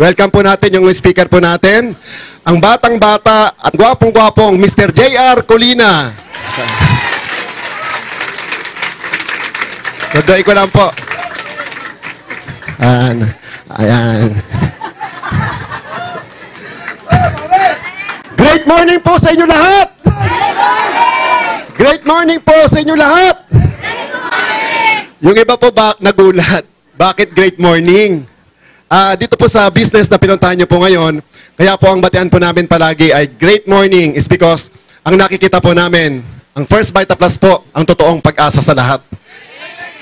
Welcome po natin yung speaker po natin, ang batang-bata at gwapong-gwapong Mr. J.R. Colina. Sadoy ko lang po. Ayan. Great morning po sa inyo lahat! Great morning po sa inyo lahat! Yung iba po nagulat. Bakit great morning? Dito po sa business na pinuntahan nyo po ngayon, kaya po ang batian po namin palagi ay great morning is because ang nakikita po namin, ang First Vita Plus po, ang totoong pag-asa sa lahat.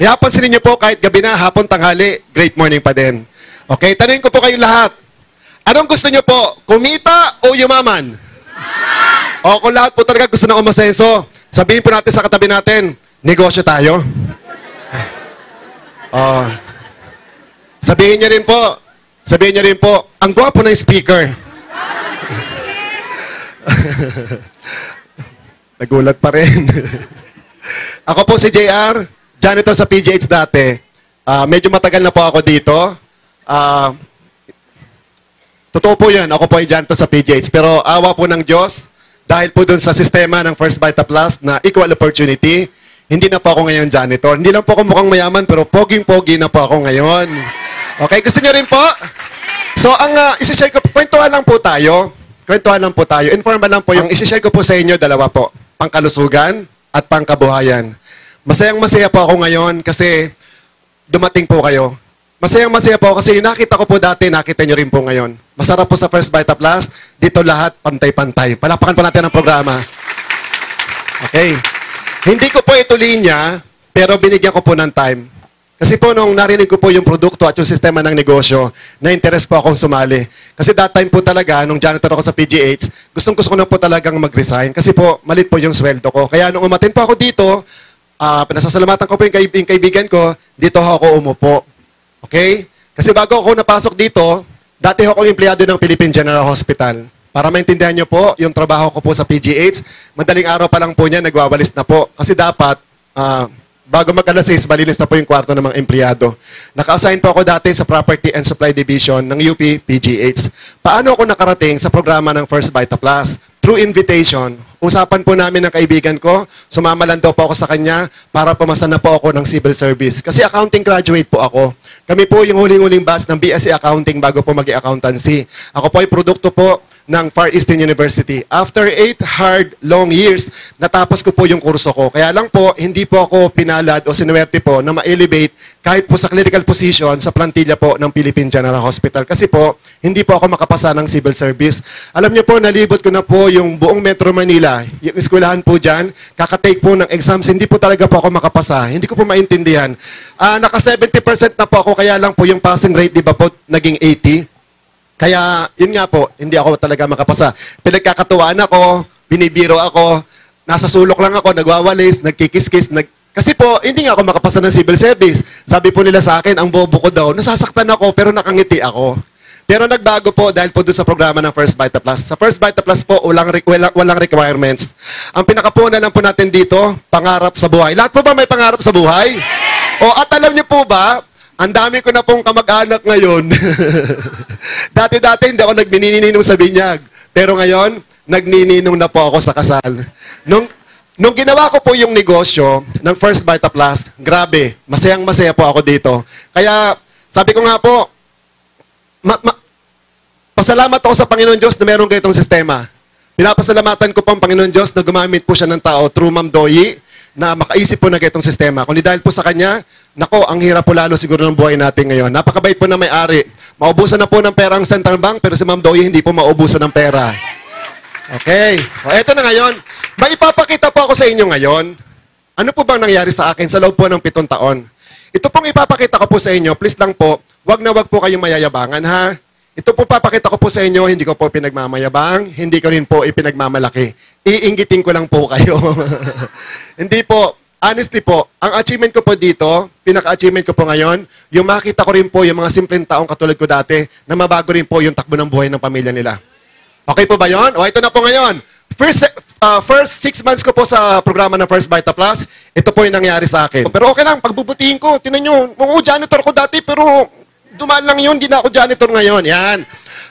Kaya pansinin nyo po kahit gabi na, hapon, tanghali, great morning pa din. Okay, tanungin ko po kayong lahat. Anong gusto nyo po? Kumita o yumaman? O kung lahat po talaga gusto ng umasenso, sabihin po natin sa katabi natin, negosyo tayo. Sabihin niya rin po, ang gwapo ng speaker. Nagulat pa rin. Ako po si JR, janitor sa PGH dati. Medyo matagal na po ako dito. Totoo po yan, ako po ay janitor sa PGH. Pero awa po ng Diyos, dahil po dun sa sistema ng First Vita Plus na equal opportunity, hindi na po ako ngayon janitor. Hindi lang po ako mukhang mayaman, pero poging-pogi na po ako ngayon. Okay, gusto niyo rin po? So, ang isi-share ko, kwentuhan lang po tayo. Informal lang po yung isi-share ko po sa inyo, dalawa po. Pangkalusugan at pangkabuhayan. Masayang-masaya po ako ngayon kasi dumating po kayo. Masayang-masaya po kasi nakita ko po dati, nakita nyo rin po ngayon. Masarap po sa First Vita Plus, dito lahat pantay-pantay. Palapakan po natin ang programa. Okay. Hindi ko po ito linya, pero binigyan ko po ng time. Kasi po nung narinig ko po yung produkto at yung sistema ng negosyo, na-interest po akong sumali. Kasi that time po talaga, nung janitor ako sa PGH, gustong-gusto ko na po talagang mag-resign. Kasi po, malit po yung sweldo ko. Kaya nung umatin po ako dito, pinasasalamatan ko po yung kaibigan ko, dito ako umupo. Okay? Kasi bago ako napasok dito, dati ako empleyado ng Philippine General Hospital. Para maintindihan nyo po, yung trabaho ko po sa PGH, madaling araw pa lang po niya, nagwawalis na po. Kasi dapat, bago mag-alas 6, malinis na po yung kwarto ng mga empleyado. Naka-assign po ako dati sa Property and Supply Division ng UP PGH. Paano ako nakarating sa programa ng First Vita Plus? Through invitation. Usapan po namin ng kaibigan ko, sumama lang daw po ako sa kanya para pumasa na po ako ng civil service. Kasi accounting graduate po ako. Kami po yung huling-huling batch ng BSc Accounting bago po mag-accountancy. Ako po ay produkto po ng Far Eastern University. After 8 hard, long years, natapos ko po yung kurso ko. Kaya lang po, hindi po ako pinalad o sinuwerte po na ma-elevate kahit po sa clerical position sa plantilla po ng Philippine General Hospital. Kasi po, hindi po ako makapasa ng civil service. Alam niyo po, nalibot ko na po yung buong Metro Manila. Yung eskwelahan po dyan, kakatake po ng exams, hindi po talaga po ako makapasa. Hindi ko po maintindihan. Naka 70% na po ako, kaya lang po yung passing rate, di ba po, naging 80%. Kaya, yun nga po, hindi ako talaga makapasa. Pinagkakatuwaan ako, binibiro ako, nasa sulok lang ako, nagwawalis, nagkikis-kis, kasi po, hindi nga ako makapasa ng civil service. Sabi po nila sa akin, ang bobo ko daw, nasasaktan ako, pero nakangiti ako. Pero nagbago po dahil po doon sa programa ng First Vita Plus. Sa First Vita Plus po, walang requirements. Ang pinakapunan lang po natin dito, pangarap sa buhay. Lahat po ba may pangarap sa buhay? O, at alam niyo po ba, ang dami ko na pong kamag-anak ngayon. Dati-dati hindi ako nagnininong sa binyag. Pero ngayon, nagnininong na po ako sa kasal. Nung ginawa ko po yung negosyo ng First Vita Plus, grabe, masayang-masaya po ako dito. Kaya, sabi ko nga po, pasalamat ako sa Panginoon Diyos na meron ganitong sistema. Pinapasalamatan ko po ang Panginoon Diyos na gumamit po siya ng tao through Ma'am Doyi na makaisip po na ganitong sistema. Kundi dahil po sa kanya, nako, ang hirap po lalo siguro ng buhay natin ngayon. Napakabait po na may-ari. Maubusan na po ng pera ang Central Bank, pero si Ma'am Doyi hindi po maubusan ng pera. Okay. O, eto na ngayon. Maipapakita po ako sa inyo ngayon. Ano po bang nangyari sa akin sa loob po ng 7 taon? Ito pong ipapakita ko po sa inyo. Please lang po, wag na wag po kayong mayayabangan, ha? Ito po papakita ko po sa inyo, hindi ko po pinagmamayabang, hindi ko rin po ipinagmamalaki. Iinggitin ko lang po kayo. Hindi po. Honestly po, ang achievement ko po dito, pinaka-achievement ko po ngayon, yung makita ko rin po yung mga simpleng taong katulad ko dati na mabago rin po yung takbo ng buhay ng pamilya nila. Okay po ba yun? O, ito na po ngayon. First 6 months ko po sa programa ng First Vita Plus, ito po yung nangyari sa akin. Pero okay lang, pagbubutihin ko, tinan nyo, janitor ko dati, pero Dumaan lang yun, hindi na ako janitor ngayon. Yan.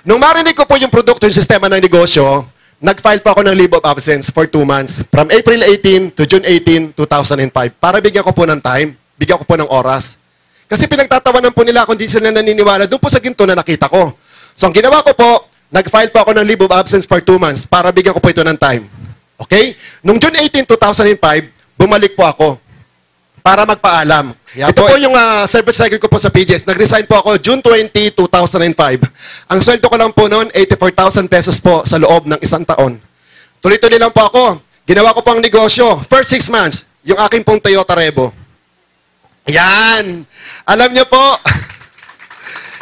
Nung marinig ko po yung produkto, yung sistema ng negosyo, nag-file pa ako ng leave of absence for 2 months. From April 18 to June 18, 2005. Para bigyan ko po ng time. Bigyan ko po ng oras. Kasi pinagtatawanan po nila kung di sila naniniwala doon po sa ginto na nakita ko. So ang ginawa ko po, nag-file po ako ng leave of absence for 2 months para bigyan ko po ito ng time. Okay? Nung June 18, 2005, bumalik po ako para magpaalam. Ito po yung service record ko po sa PGS. Nag-resign po ako June 20, 2005. Ang sweldo ko lang po noon, 84,000 pesos po sa loob ng 1 taon. Tuloy-tuloy lang po ako. Ginawa ko po ang negosyo. First 6 months, yung aking pong Toyota Revo. Yan! Alam niyo po,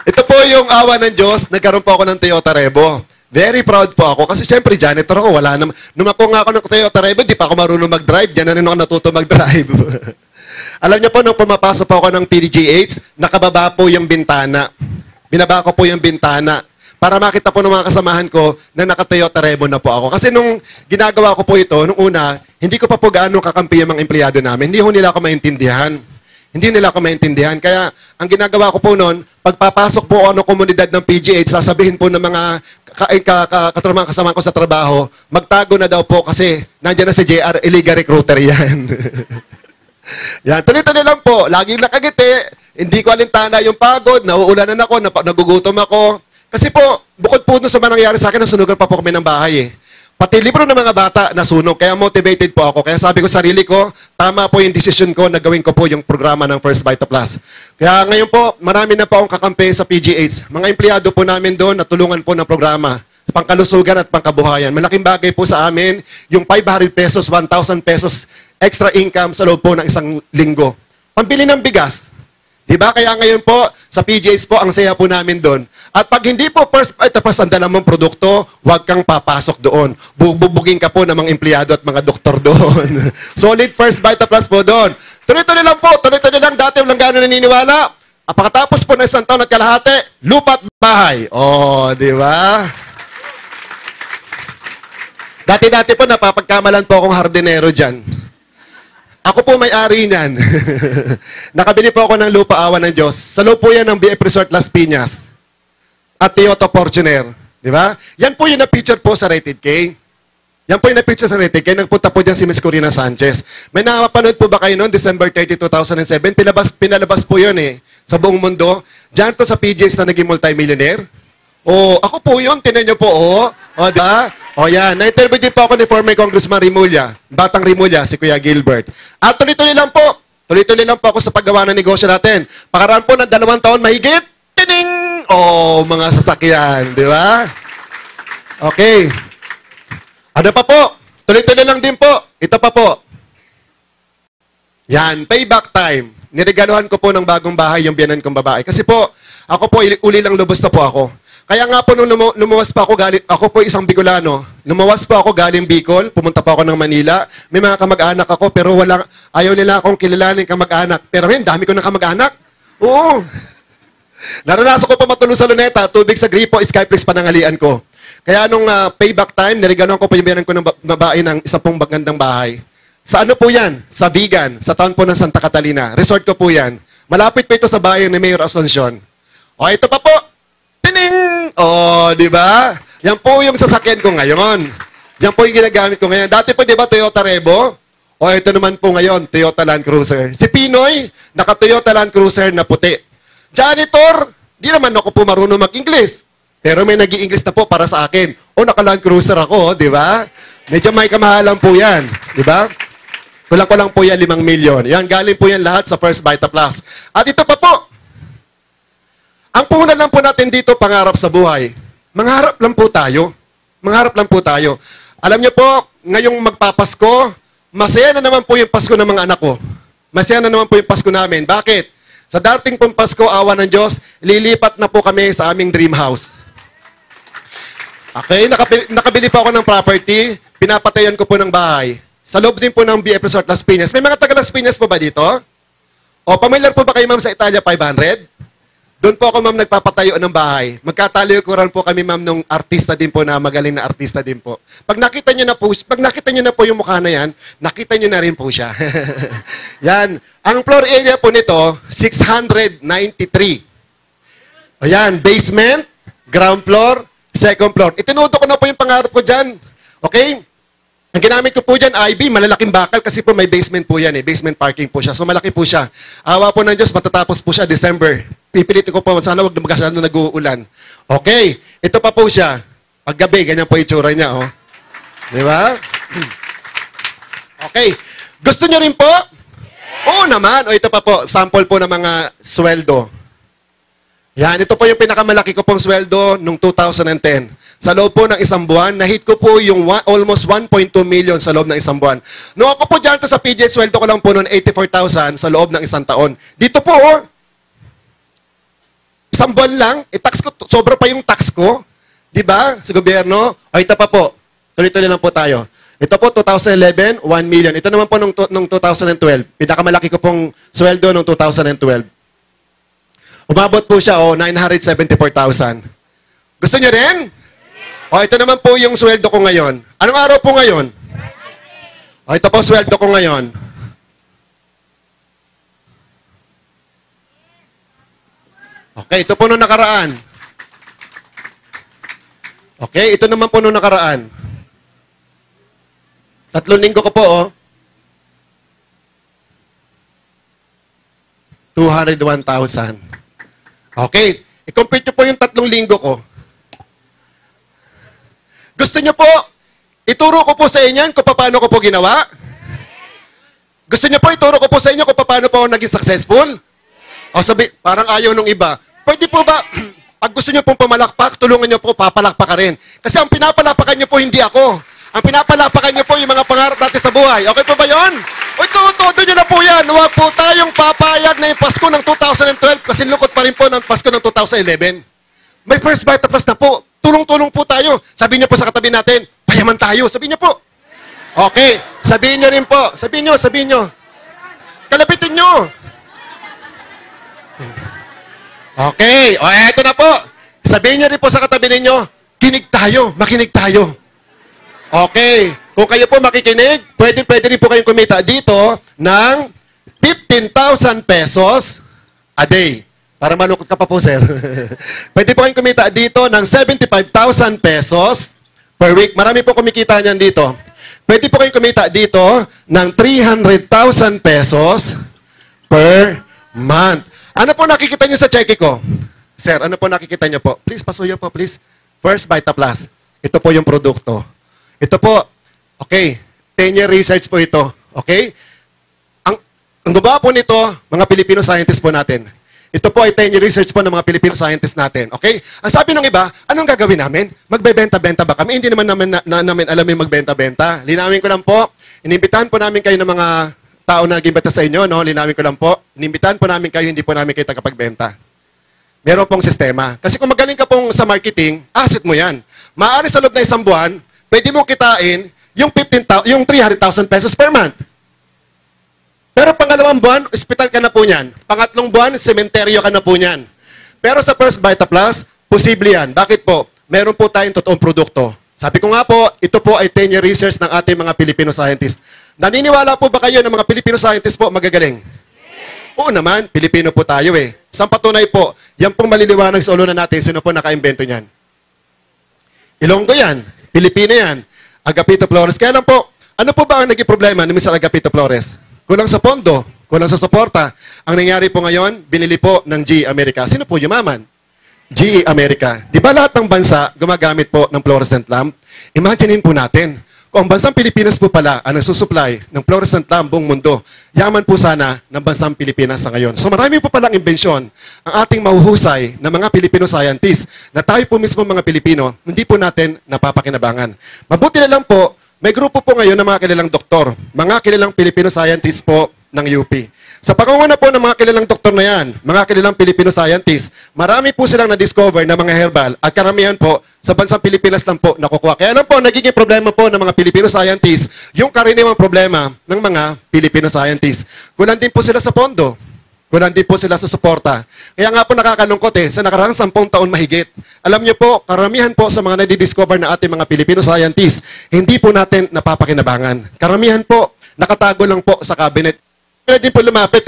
ito po yung awa ng Diyos. Nagkaroon po ako ng Toyota Revo. Very proud po ako. Kasi syempre, janitor ako. Wala naman. Nung ako nga ako ng Toyota Revo, di pa ako marunong mag-drive. Diyan na rin ako natuto mag-drive. Alam niyo po, nung pumapasok po ako ng PDGH, nakababa po yung bintana. Binaba ko po yung bintana para makita po ng mga kasamahan ko na naka-Toyota Revo na po ako. Kasi nung ginagawa ko po ito, nung una, hindi ko pa po gaano kakampi yung mga empleyado namin. Hindi ho nila ako maintindihan. Hindi nila ako maintindihan. Kaya, ang ginagawa ko po noon, pagpapasok po ako ng komunidad ng PGH, sasabihin po ng mga kasama ko sa trabaho, magtago na daw po kasi nandiyan na si JR, illegal recruiter yan. Yan, tuloy-tuloy lang po. Laging nakagiti, hindi ko alintana yung pagod, nauulanan ako, nagugutom ako. Kasi po, bukod po doon sa mga nangyari sa akin, nasunugan pa po kami ng bahay eh. Pati libro ng mga bata nasunog, kaya motivated po ako. Kaya sabi ko sa sarili ko, tama po yung decision ko na gawin ko po yung programa ng First Vita Plus. Kaya ngayon po, marami na po akong kakampi sa PGH. Mga empleyado po namin doon, natulungan po ng programa. Pangkalusugan at pangkabuhayan. Malaking bagay po sa amin, yung 500 pesos, 1,000 pesos extra income sa loob po ng 1 linggo. Pambili ng bigas. Diba? Kaya ngayon po, sa PGH po, ang saya po namin doon. At pag hindi po First Vita Plus ang dala mong produkto, huwag kang papasok doon. Bubugin ka po ng mga empleyado at mga doktor doon. Solid First Vita Plus po doon. Tuloy-tuloy lang po, tuloy-tuloy lang. Dati walang gano'n naniniwala. Pagkatapos po ng 1 taon at kalahati, lupa at bahay. Oh, di ba? Dati-dati po, napapagkamalan po akong hardinero dyan. Ako po may-ari niyan. Nakabili po ako ng lupa, awa ng Diyos. Sa loob po yan ng BF Resort Las Piñas. At Toyota Fortuner. Di ba? Yan po yung na-picture po sa Rated K. Yan po yung na-picture sa Rated K. Nagpunta po dyan si Miss Corina Sanchez. May nakapanood po ba kayo noon? December 30, 2007. Pinalabas po yun eh. Sa buong mundo. Diyan to sa PGS na naging multimillionaire. Oh, ako po yun. Tinan niyo po, oh. O, diba? O, yan. Na-interview din po ako ni former Congressman Rimulya. Batang Rimulya, si Kuya Gilbert. At tuloy-tuloy lang po. Tuloy-tuloy lang po ako sa paggawa ng negosyo natin. Pakaraan po ng 2 taon, mahigit. Tining! Oh, mga sasakyan. Di ba? Okay. Ano pa po? Tuloy-tuloy lang din po. Ito pa po. Yan, payback time. Niregaluhan ko po ng bagong bahay yung biyanan kong babae. Kasi po, ako po, uli lang lubos na po ako. Kaya nga po nung lumuwas pa ako galing, ako po isang Bicolano. Lumuwas pa ako galing Bicol, pumunta pa ako ng Manila. May mga kamag-anak ako pero ayaw nila akong kilalanin kamag-anak. Pero ngayon, dami ko ng kamag-anak. Oo. Naranasan ko pa matulog sa luneta, tubig sa gripo, Skyflex panangalian ko. Kaya nung payback time, niregaluhan ko pa yung biyanan ko ng babae ng 10 magandang bahay. Sa ano po yan? Sa Vigan, sa town po ng Santa Catalina. Resort ko po yan. Malapit pa ito sa bayan ni Mayor Asuncion. O, ito pa po. Tining! Oh, di ba? Yan po yung sasakyan ko ngayon. Yan po yung ginagamit ko ngayon. Dati po, di ba, Toyota Revo? O, ito naman po ngayon, Toyota Land Cruiser. Si Pinoy, naka-Toyota Land Cruiser na puti. Janitor, di naman ako po marunong mag-English. Pero may nag-i-English na po para sa akin. O, naka-Land Cruiser ako, di ba? Medyo may kamahalan po yan. Di ba? Kulang-kulang po yan, 5 milyon. Yan, galing po yan lahat sa First Vita Plus. At ito pa po, ang puhunan lang po natin dito, pangarap sa buhay. Mangarap lang po tayo. Mangarap lang po tayo. Alam niyo po, ngayong magpapasko, masaya na naman po yung Pasko ng mga anak ko. Masaya na naman po yung Pasko namin. Bakit? Sa dating pong Pasko, awa ng Diyos, lilipat na po kami sa aming dream house. Okay, nakabili po ako ng property, pinapatayan ko po ng bahay. Sa loob din po ng BF Resort Las Piñas. May mga taga Las Piñas po ba dito? O, pamilyar po ba kayo, ma'am, sa Italia 500? Doon po ako, ma'am, nagpapatayo ng bahay. Magkataliw ko rin po kami, ma'am, nung artista din po na magaling na artista din po. Pag nakita niyo na po yung mukha na yan, nakita niyo na rin po siya. Yan. Ang floor area po nito, 693. Ayan, basement, ground floor, second floor. Itinuto ko na po yung pangarap ko dyan. Okay? Ang ginamit ko po dyan, IB, malalaking bakal kasi po may basement po yan eh. Basement parking po siya. So malaki po siya. Awa po ng Diyos, matatapos po siya December. Pipilitin ko po, sana wag na masyado nag-uulan. Okay, ito pa po siya. Paggabi, ganyan po itsura niya. Oh. Di ba? Okay. Gusto niyo rin po? Oo naman. O ito pa po, sample po ng mga sweldo. Yan, ito po yung pinakamalaki ko pong sweldo nung 2010. Sa loob po ng isang buwan, na-hit ko po yung almost 1.2 million sa loob ng isang buwan. Nung ako po dyan sa PJ, sweldo ko lang po noon 84,000 sa loob ng isang taon. Dito po, oh, isang buwan lang, tax ko, sobra pa yung tax ko. Di ba? Sa gobyerno. O ito pa po, tuloy-tuloy lang po tayo. Ito po, 2011, 1 million. Ito naman po nung 2012. Pinakamalaki ko pong sweldo nung 2012. Umabot po siya, 974,000. Gusto niyo rin? O, ito naman po yung sweldo ko ngayon. Anong araw po ngayon? O, ito po sweldo ko ngayon. Okay, ito po nung nakaraan. Okay, ito naman po nung nakaraan. 3 linggo ko po, 201,000. Okay. I-compute nyo po yung 3 linggo ko. Gusto nyo po, ituro ko po sa inyo kung paano ko po ginawa? Gusto nyo po, ituro ko po sa inyo kung paano po ako naging successful? O sabi, parang ayaw nung iba. Pwede po ba, pag gusto nyo pong pumalakpak, tulungan nyo po, papalakpak ka rin. Kasi ang pinapalapakan nyo po, hindi ako. Ang pinapalapakan nyo po, yung mga pangarap natin sa buhay. Okay po ba yon? O todo nyo na po yan. Huwag po tayong papayag na yung Pasko ng 2012 kasi lukot pa rin po ng Pasko ng 2011. May First Vita Plus na po. Tulong-tulong po tayo. Sabihin nyo po sa katabi natin, payaman tayo. Sabihin nyo po. Okay. Sabihin nyo rin po. Sabihin nyo. Kalapitin nyo. Okay. O, eto na po. Sabihin nyo rin po sa katabi ninyo, kinig tayo. Makinig tayo. Okay. Kung kayo po makikinig, pwede rin po kayong kumita dito ng 15,000 pesos a day. Para malungkot ka pa po, sir. Pwede po kayong kumita dito ng 75,000 pesos per week. Marami po kumikita niyan dito. Pwede po kayong kumita dito ng 300,000 pesos per month. Ano po nakikita niyo sa cheque ko? Sir, ano po nakikita niyo po? Please, pasuyo po, please. First Vita Plus. Ito po yung produkto. Ito po, okay, 10-year research po ito. Okay? Ang gumawa po nito, mga Filipino scientists po natin. Ito po ay 10-year research po ng mga Filipino scientists natin. Okay? Ang sabi ng iba, anong gagawin namin? Magbebenta-benta ba kami? Hindi naman namin alam yung magbenta-benta. Linawin ko lang po, inimbitahan po namin kayo ng mga tao na nag-imbita sa inyo, no? Linawin ko lang po, inimbitahan po namin kayo, hindi po namin kayo tagapagbenta. Meron pong sistema. Kasi kung magaling ka pong sa marketing, asset mo yan. Maaari sa loob na isang buwan, pwede mong kitain yung 300,000 pesos per month. Pero pangalawang buwan, ospital ka na po niyan. Pangatlong buwan, sementeryo ka na po niyan. Pero sa First Vita Plus, posible yan. Bakit po? Meron po tayong totoong produkto. Sabi ko nga po, ito po ay 10-year research ng ating mga Filipino scientists. Naniniwala po ba kayo na mga Filipino scientists po magagaling? Yes. Oo naman, Pilipino po tayo eh. Isang patunay po, yan pong maliliwanag sa ulo na natin, sino po naka-invento niyan? Ilonggo yan, Pilipino yan, Agapito Flores. Kaya lang po, ano po ba ang naging problema ni Mr. Agapito Flores? Kulang sa pondo, kulang sa suporta. Ang nangyari po ngayon, binili po ng GE America. Sino po yumaman? GE America. Di ba lahat ng bansa gumagamit po ng fluorescent lamp? Imaginein po natin, kung ang bansang Pilipinas po pala ang nagsusupply ng fluorescent lamp buong mundo, yaman po sana ng bansang Pilipinas sa ngayon. So marami po palang imbensyon ang ating mahuhusay na mga Filipino scientists na tayo po mismo mga Pilipino, hindi po natin napapakinabangan. Mabuti na lang po, may grupo po ngayon ng mga kilalang doktor, mga kilalang Filipino scientists po ng UP. Sa pangunguna po ng mga kilalang doktor na yan, mga kilalang Filipino scientists, marami po silang na-discover na mga herbal at karamihan po sa bansang Pilipinas lang po nakukuha. Kaya lang po, nagiging problema po ng mga Filipino scientists, yung karaniwang problema ng mga Filipino scientists. Kulang din po sila sa pondo. Kulang din po sila sa suporta. Kaya nga po nakakalungkot sa nakaraang 10 taon mahigit. Alam niyo po, karamihan po sa mga nadidiscover na ating mga Filipino scientists, hindi po natin napapakinabangan. Karamihan po, nakatago lang po sa cabinet. Pwede din po lumapit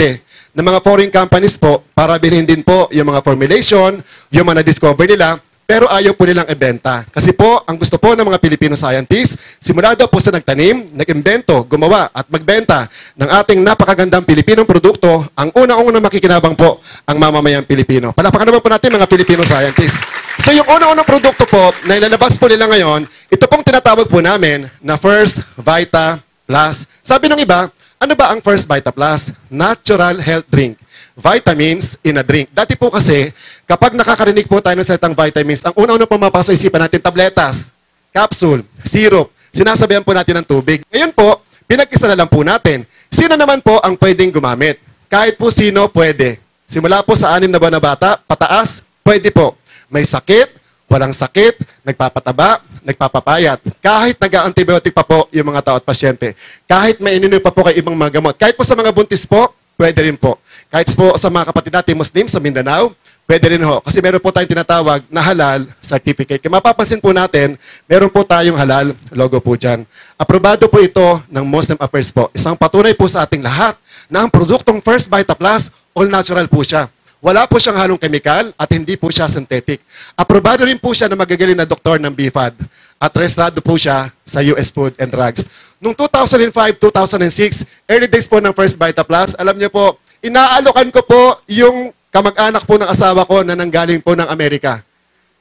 ng mga foreign companies po para bilhin din po yung mga formulation, yung mga na-discover nila, pero ayaw po nilang ibenta. Kasi po, ang gusto po ng mga Filipino scientists, simula daw po sa nagtanim, nag-imbento, gumawa at magbenta ng ating napakagandang Pilipinong produkto, ang una-unang makikinabang po ang mamamayang Pilipino. Palakpakan naman po natin mga Filipino scientists. So yung una-unang produkto po na ilalabas po nila ngayon, ito pong tinatawag po namin na First Vita Plus. Sabi ng iba, ano ba ang First Vita Plus? Natural health drink. Vitamins in a drink. Dati po kasi, kapag nakakarinig po tayo ng salitang vitamins, ang una-una po mapasok isipan natin, tabletas, capsule, syrup, sinasabihan po natin ng tubig. Ngayon po, pinag-isa na lang po natin. Sino naman po ang pwedeng gumamit? Kahit po sino, pwede. Simula po sa 6 na buwan na bata, pataas, pwede po. May sakit, walang sakit, nagpapataba, nagpapapayat. Kahit nag-antibiotic pa po yung mga tao at pasyente. Kahit may ininom pa po kay ibang mga gamot. Kahit po sa mga buntis po, pwede rin po. Kahit po sa mga kapatid natin Muslim sa Mindanao, pwede rin ho. Kasi meron po tayong tinatawag na halal certificate. Kaya mapapansin po natin, meron po tayong halal logo po dyan. Aprobado po ito ng Muslim Affairs po. Isang patunay po sa ating lahat na ang produktong First Vita Plus, all natural po siya. Wala po siyang halong chemical at hindi po siya synthetic. Aprobado rin po siya na magagaling na doktor ng BFAD at registrado po siya sa US Food and Drugs. Noong 2005-2006, early days po ng First Vita Plus, alam niyo po, inaalokan ko po yung kamag-anak po ng asawa ko na nanggaling po ng Amerika.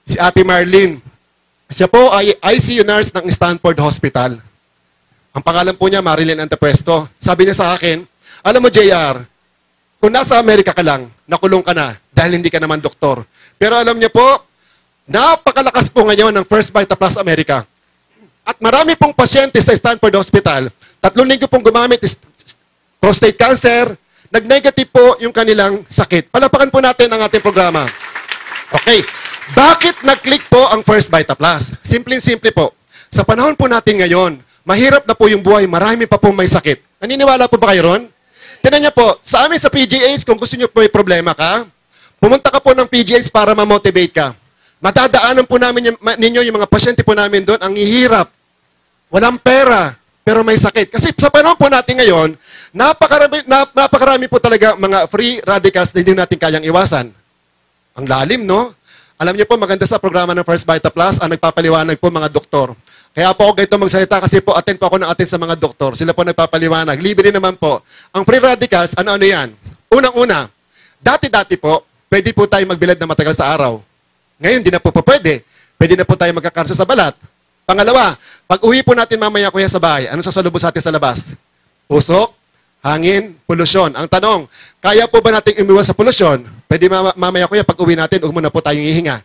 Si Ate Marlene. Siya po ay ICU nurse ng Stanford Hospital. Ang pangalan po niya, Marilyn Antepuesto. Sabi niya sa akin, alam mo JR, kung nasa Amerika ka lang, nakulong ka na dahil hindi ka naman doktor. Pero alam niyo po, napakalakas po ngayon ng First Vita Plus America. At marami pong pasyente sa Stanford Hospital, 3 linggo pong gumamit prostate cancer, nag-negative po yung kanilang sakit. Palapakan po natin ang ating programa. Okay. Bakit nag-click po ang First Vita Plus? Simple-simple po. Sa panahon po natin ngayon, mahirap na po yung buhay, marami pa po may sakit. Naniniwala po ba kayo ron? Tinan niyo po, sa amin sa PGH, kung gusto niyo po may problema ka, pumunta ka po ng PGH para ma-motivate ka. Matadaanan po namin ninyo yung mga pasyente po namin doon, ang hihirap. Walang pera, pero may sakit. Kasi sa panahon po natin ngayon, napakarami po talaga mga free radicals na hindi natin kayang iwasan. Ang lalim, no? Alam niyo po, maganda sa programa ng First Vita Plus, ang nagpapaliwanag po mga doktor. Kaya po ako ganito magsalita kasi po attend po ako ng attend sa mga doktor. Sila po nagpapaliwanag. Libre naman po. Ang free radicals, ano-ano yan? Unang-una, dati-dati po, pwede po tayo magbilad na matagal sa araw. Ngayon, di na po pwede. Pwede na po tayo magkakarsa sa balat. Pangalawa, pag uwi po natin mamaya kuya sa bahay, anong sasalubong sa atin sa labas? Usok, hangin, polusyon. Ang tanong, kaya po ba natin umiwas sa polusyon? Pwede mamaya kuya, pag uwi natin, huwag muna po tayong hihinga.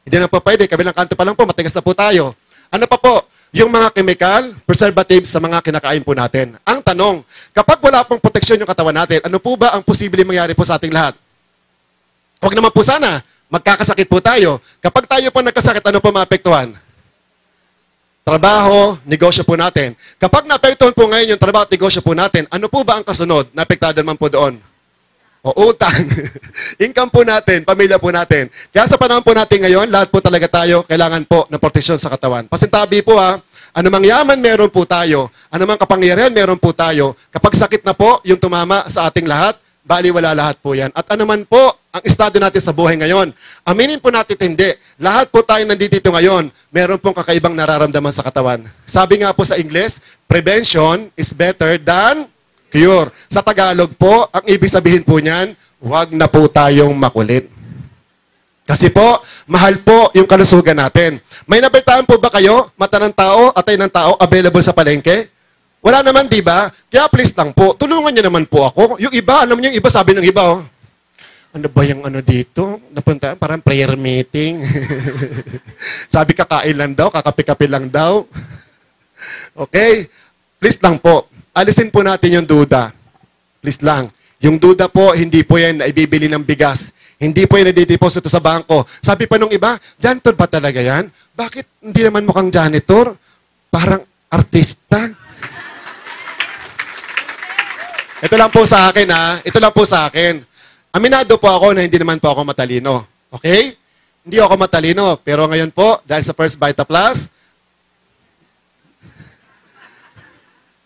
Hindi na po pwede, kabilang kanto pa lang po, matigas na po tayo. Ano pa po? Yung mga chemical, preservatives sa mga kinakain po natin. Ang tanong, kapag wala pong proteksyon yung katawan natin, ano po ba ang posibleng mangyari po sa ating lahat? Huwag naman po sana, magkakasakit po tayo. Kapag tayo po nagkasakit, ano po maapektuhan? Trabaho, negosyo po natin. Kapag naapektuhan po ngayon yung trabaho at negosyo po natin, ano po ba ang kasunod? Naapektuhan naman po doon. O utang. Income po natin, pamilya po natin. Kaya sa panahon po natin ngayon, lahat po talaga tayo kailangan po ng proteksyon sa katawan. Pasintabi po ha, anumang yaman meron po tayo, anumang kapangyarihan meron po tayo, kapag sakit na po yung tumama sa ating lahat, baliwala lahat po yan. At anuman po ang estado natin sa buhay ngayon, aminin po natin hindi. Lahat po tayo nandito ngayon, meron pong kakaibang nararamdaman sa katawan. Sabi nga po sa Ingles, prevention is better than cure. Sa Tagalog po, ang ibig sabihin po niyan, huwag na po tayong makulit. Kasi po, mahal po yung kalusugan natin. May nabalitaan po ba kayo, mata ng tao, atay ng tao, available sa palengke? Wala naman, di ba? Kaya please lang po, tulungan niyo naman po ako. Yung iba, alam niyo yung iba, sabi ng iba, oh, ano ba yung ano dito? Napunta, parang prayer meeting. Sabi kakain lang daw, kakape-kape lang daw. Okay? Please lang po. Alisin po natin yung duda. Please lang. Yung duda po, hindi po yan na ibibili ng bigas. Hindi po yan nadideposito sa bangko. Sabi pa nung iba, janitor ba talaga yan? Bakit hindi naman mukhang janitor? Parang artista. Ito lang po sa akin, ha? Ito lang po sa akin. Aminado po ako na hindi naman po ako matalino. Okay? Hindi ako matalino. Pero ngayon po, dahil sa First Vita Plus,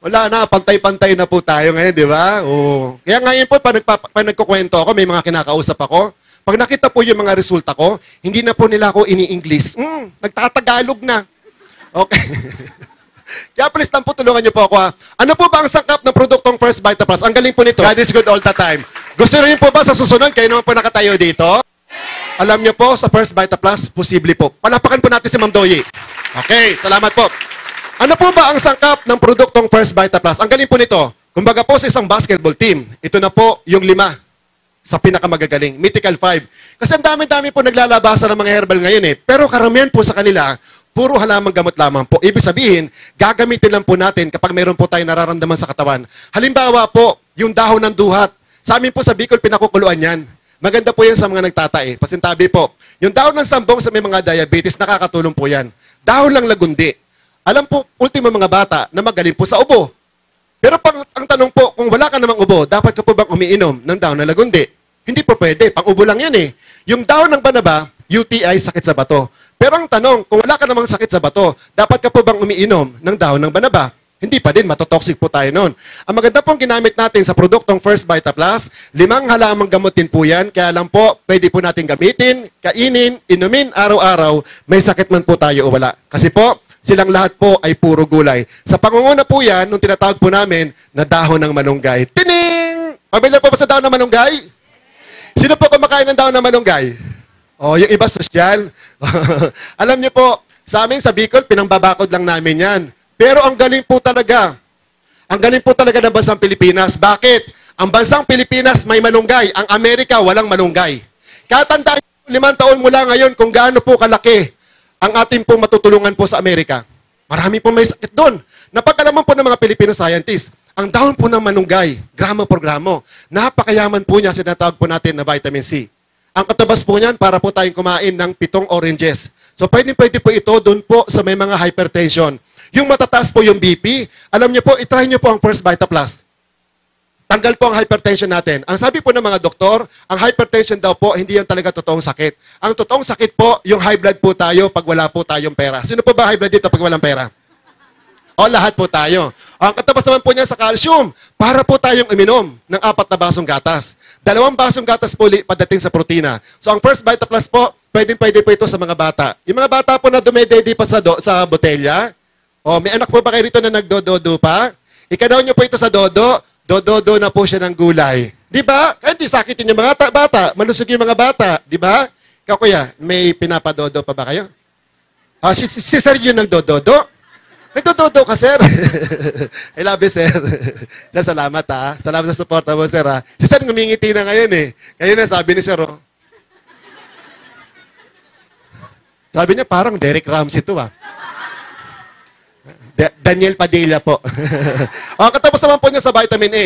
Wala na, pantay-pantay na po tayo ngayon, di ba? Oo. Kaya ngayon po, pag nagkukwento ako, may mga kinakausap ako, pag nakita po yung mga resulta ko, hindi na po nila ako ini-English. Nagtatagalog na. Okay. Kaya please lang po, tulungan niyo po ako ha. Ano po ba ang sangkap ng produktong First Vita Plus? Ang galing po nito. God is good all the time. Gusto niyo po ba sa susunod, kayo naman po nakatayo dito? Alam niyo po, sa First Vita Plus, posible po. Palapakan po natin si Ma'am Doyi. Okay, salamat po. Ano po ba ang sangkap ng produktong First Vita Plus? Ang galing po nito. Kumbaga po sa isang basketball team, ito na po yung 5 sa pinakamagagaling, Mythical 5. Kasi ang dami-dami po naglalabasa ng mga herbal ngayon eh. Pero karamihan po sa kanila, puro halamang gamot lamang po. Ibig sabihin, gagamitin lang po natin kapag mayroon po tayong nararamdaman sa katawan. Halimbawa po, yung dahon ng duhat. Sa amin po sa Bicol, pinakukuluan yan. Maganda po yan sa mga nagtatae. Pasintabi po. Yung dahon ng sambong sa may mga diabetes, nakakatulong po yan. Dahon ng lagundi. Alam po, ultimo mga bata na magaling po sa ubo. Pero ang tanong po, kung wala ka namang ubo, dapat ka po bang umiinom ng dahon ng lagundi? Hindi po pwede. Pang-ubo lang yan eh. Yung dahon ng banaba, UTI, sakit sa bato. Pero ang tanong, kung wala ka namang sakit sa bato, dapat ka po bang umiinom ng dahon ng banaba? Hindi pa din, matotoxic po tayo noon. Ang maganda pong ginamit natin sa produktong First Vita Plus, 5 halamang gamot din po yan, kaya lang po, pwede po natin gamitin, kainin, inumin araw-araw, may sakit man po tayo o wala. Kasi po, silang lahat po ay puro gulay. Sa pangunguna po yan, nung tinatawag po namin na dahon ng malunggay. Tining! Pabila po ba sa dahon ng malunggay? Sino po kumakain ng dahon ng malunggay? Oh, yung iba sosyal. Alam niyo po, sa amin sa Bicol, pinangbabakod lang namin yan. Pero ang galing po talaga. Ang galing po talaga ng bansang Pilipinas. Bakit? Ang bansang Pilipinas may malunggay. Ang Amerika walang malunggay. Kaya tandaan niyo, 5 taon mula ngayon kung gaano po kalaki ang ating pong matutulungan po sa Amerika. Marami po may sakit doon. Napagkalaman po ng mga Filipino scientists, ang dahon po ng malunggay, gramo por gramo, napakayaman po niya, sinatawag po natin na vitamin C. Ang katabas po niyan, para po tayong kumain ng 7 oranges. So, pwede po ito doon po sa may mga hypertension. Yung matataas po yung BP, alam niyo po, itry niyo po ang First Vita Plus. Tanggal po ang hypertension natin. Ang sabi po ng mga doktor, ang hypertension daw po, hindi yan talaga totoong sakit. Ang totoong sakit po, yung high blood po tayo pag wala po tayong pera. Sino po ba high blood dito pag walang pera? O lahat po tayo. Ang katabas naman po niya sa calcium, para po tayong uminom ng 4 na basong gatas. 2 basong gatas po pagdating sa protina. So ang First Vita Plus po, pwede po ito sa mga bata. Yung mga bata po na dumedede pa sa botelya, may anak po ba kayo rito na nagdododo pa? Ikadaw niyo po ito sa dodo, dododo na po siya ng gulay. Di ba? Kaya hindi sakitin yung mga bata, malusog yung mga bata. Di ba? Ikaw kuya, may pinapadodo pa ba kayo? Si Sir yun nagdododo? Nagdododo ka, sir. I love you, sir. Sir, salamat ha. Salamat sa suporta mo, sir ha. Si sir ngumingiti na ngayon eh. Kaya na sabi ni sir, oh. Sabi niya, parang Derek Ramsey to ah. Daniel Padilla po. Ang katapos naman po niya sa vitamin A,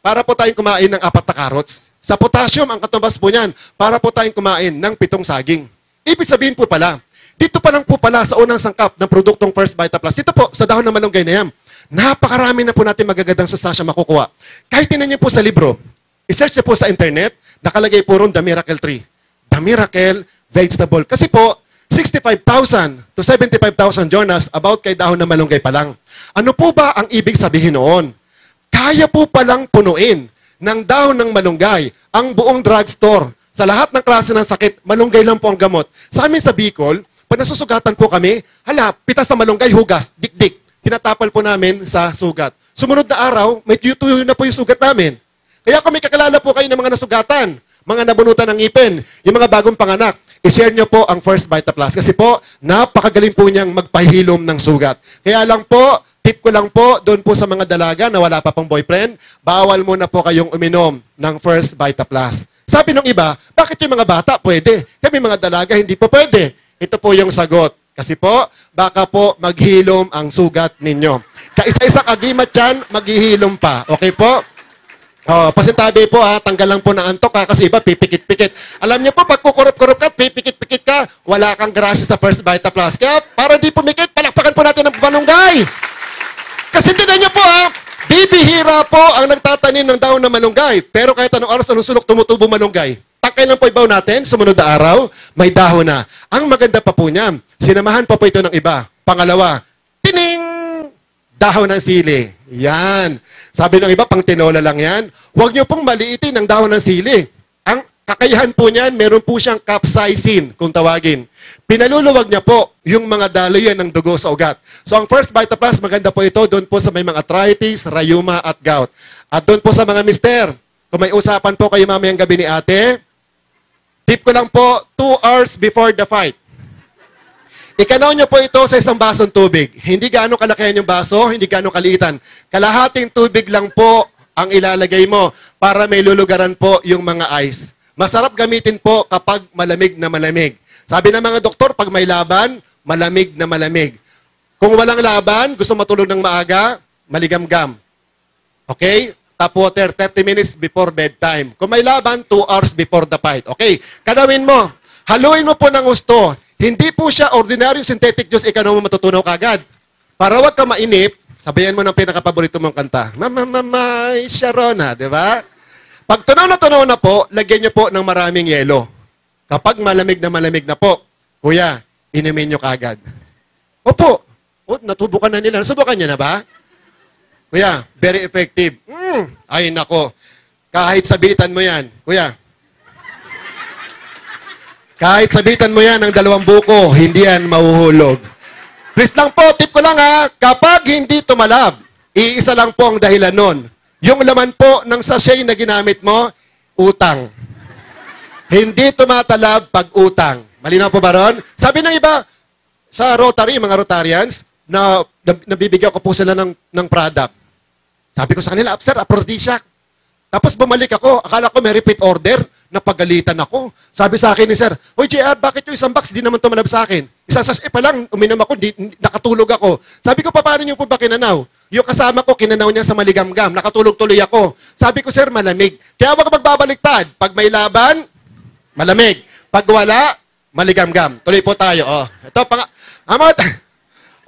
para po tayong kumain ng 4 na carrots. Sa potassium, ang katapos po niyan, para po tayong kumain ng 7 saging. Ibig sabihin po pala, dito pa lang po pala sa unang sangkap ng produktong First Vita Plus. Dito po, sa dahon ng malunggay na yan. Napakarami na po natin magagandang sustansya makukuha. Kahit tinan niyo po sa libro, isearch niyo po sa internet, nakalagay po ron The Miracle Tree. The Miracle Vegetable. Kasi po, 65,000 to 75,000 journals about kay dahon ng malunggay pa lang. Ano po ba ang ibig sabihin noon? Kaya po palang punuin ng dahon ng malunggay ang buong drugstore. Sa lahat ng klase ng sakit, malunggay lang po ang gamot. Sa amin sa Bicol, pag nasusugatan po kami, pitas na malunggay, hugas, dik-dik. Tinatapal po namin sa sugat. Sumunod na araw, may tuyo na po yung sugat namin. Kaya kung may kakilala po kayo ng mga nasugatan, mga nabunutan ng ngipin, yung mga bagong panganak, i-share nyo po ang First Vita Plus. Kasi po, napakagaling po niyang magpahilom ng sugat. Kaya lang po, tip ko lang po, doon po sa mga dalaga na wala pa pong boyfriend, bawal muna po kayong uminom ng First Vita Plus. Sabi ng iba, bakit yung mga bata pwede? Kami mga dalaga, hindi po pwede. Ito po yung sagot. Kasi po, baka po maghilom ang sugat ninyo. Kaisa-isa agimat yan, maghihilom pa. Okay po? Pasintabi po ha, tanggal lang po ng antok ha, kasi iba pipikit-pikit. Alam niyo po, pag kukurup-kurup ka, pipikit-pikit ka, wala kang grasya sa First Vita Plus. Kaya para di pumikit, palakpakan po natin ng malunggay. Kasi tinan niyo po ha, bibihira po ang nagtatanim ng dahon ng malunggay. Pero kahit anong oras, anong sulok, tumutubo malunggay. Tangkay lang po ibaw natin, sumunod na araw, may dahon na. Ang maganda pa po niya, sinamahan pa po ito ng iba. Pangalawa, tining! dahon ng sili. Yan. Sabi ng iba, pang tinola lang yan. Huwag nyo pong maliitin ang dahon ng sili. Ang kakayahan po niyan, meron po siyang capsaicin, kung tawagin. Pinaluluwag niya po yung mga daloyan ng dugo sa ugat. So ang First Vita Plus, maganda po ito doon po sa may mga arthritis, rheuma at gout. At doon po sa mga mister, kung may usapan po kayo mamayang gabi ni ate, tip ko lang po, 2 hours before the fight. Ikanaw nyo po ito sa isang basong tubig. Hindi gaano kalakihan yung baso, hindi gaano kaliitan. Kalahating tubig lang po ang ilalagay mo para may lulugaran po yung mga ice. Masarap gamitin po kapag malamig na malamig. Sabi ng mga doktor, pag may laban, malamig na malamig. Kung walang laban, gusto matulog ng maaga, maligamgam. Okay? Tap water 30 minutes before bedtime. Kung may laban, 2 hours before the fight. Okay? Kadawin mo. Haluin mo po ng gusto. Hindi po siya ordinary synthetic juice, ikaw naman matutunaw kagad. Para wag ka mainip, sabayan mo ng pinakapaborito mong kanta. Mamamay, Sharona, di ba? Pag tunaw na po, lagyan niyo po ng maraming yelo. Kapag malamig na po, kuya, inumin niyo kagad. Opo. O, natubukan na nila. Nasubukan niyo na ba? Kuya, very effective. Ay, nako. Kahit sabitan mo yan. Kuya, kahit sabitan mo yan ng 2 buko, hindi yan mahuhulog. Please lang po, tip ko lang ha, kapag hindi tumalab, iisa lang po ang dahilan nun. Yung laman po ng sachet na ginamit mo, utang. Hindi tumatalab pag utang. Malinaw po ba ron? Sabi ng iba, sa Rotary, mga Rotarians, na nabibigyan ko po sila ng product. Sabi ko sa kanila, sir, aphrodisiac. Tapos bumalik ako, akala ko may repeat order, napagalitan ako. Sabi sa akin ni sir, "Hoy JR, bakit yung isang box di naman tumalab sa akin? Isang sachet pa lang, uminom ako, nakatulog ako." Sabi ko, paano niyo po ba kinanaw? Yung kasama ko, kinanaw niya sa maligamgam, nakatulog tuloy ako. Sabi ko, sir, malamig. Kaya wag magbabaliktad. Pag may laban, malamig. Pag wala, maligamgam. Tuloy po tayo. Ito,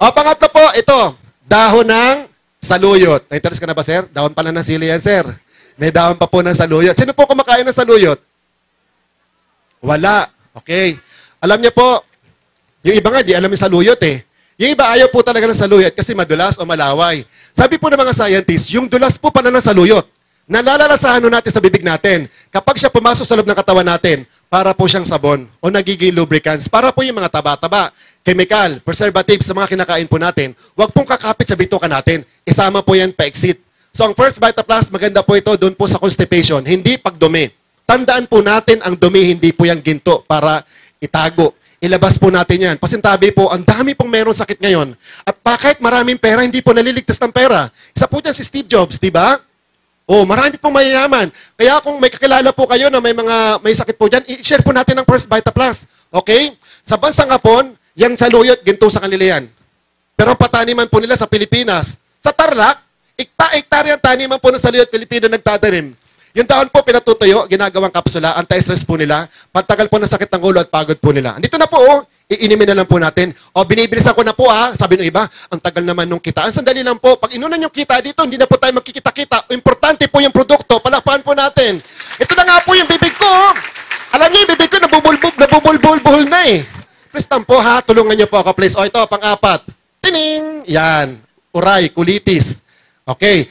pangatlo po, ito, dahon ng saluyot. Na-interest ka na ba, sir? Dahon pala ng sili yan, sir. May dahon pa po ng saluyot. Sino po kumakain ng saluyot? Wala. Okay. Alam niyo po, yung iba nga, di alam yung saluyot eh. Yung iba ayaw po talaga ng saluyot kasi madulas o malaway. Sabi po ng mga scientists, yung dulas po pala ng saluyot, nalalalasahan natin sa bibig natin. Kapag siya pumasok sa loob ng katawan natin, para po siyang sabon o nagiging lubricants. Para po yung mga taba-taba, chemical, preservatives sa mga kinakain po natin, huwag pong kakapit sa bituka natin. Isama po yan pa-exit. So ang First Vita Plus, maganda po ito doon po sa constipation, hindi pagdumi. Tandaan po natin ang dumi, hindi po yan ginto para itago. Ilabas po natin yan. Pasintabi po, ang dami pong merong sakit ngayon. At bakit maraming pera, hindi po naliligtas ng pera. Isa po dyan si Steve Jobs, di ba? Oh, marami pong mayayaman. Kaya kung may kakilala po kayo na may sakit po dyan, i-share po natin ang First Vita Plus. Okay? Sa bansang Hapon, yung saluyot, ginto sa kanila yan. Pero ang pataniman po nila sa Pilipinas, sa Tarlac, hektarya ang taniman po ng saluyot Pilipino nagtatanim. Yung dahon po pinatutuyo, ginagawang kapsula, anti-stress po nila, pagtagal po ng sakit ng ulo at pagod po nila. Andito na po, iinimin na lang po natin. Binibilisan ko na po sabi ng iba, ang tagal naman nung kitaan. Sandali lang po, pag inunan yung kita dito, hindi na po tayo magkikita-kita. Importante po yung produkto, palakpakan po natin. Ito na nga po yung bibig ko. Alam niyo, yung bibig ko nabubulbul na eh. Please po tulungan niyo po ako please. Ito, pang-4. Tining! Yan. Uray, kulitis. Okay.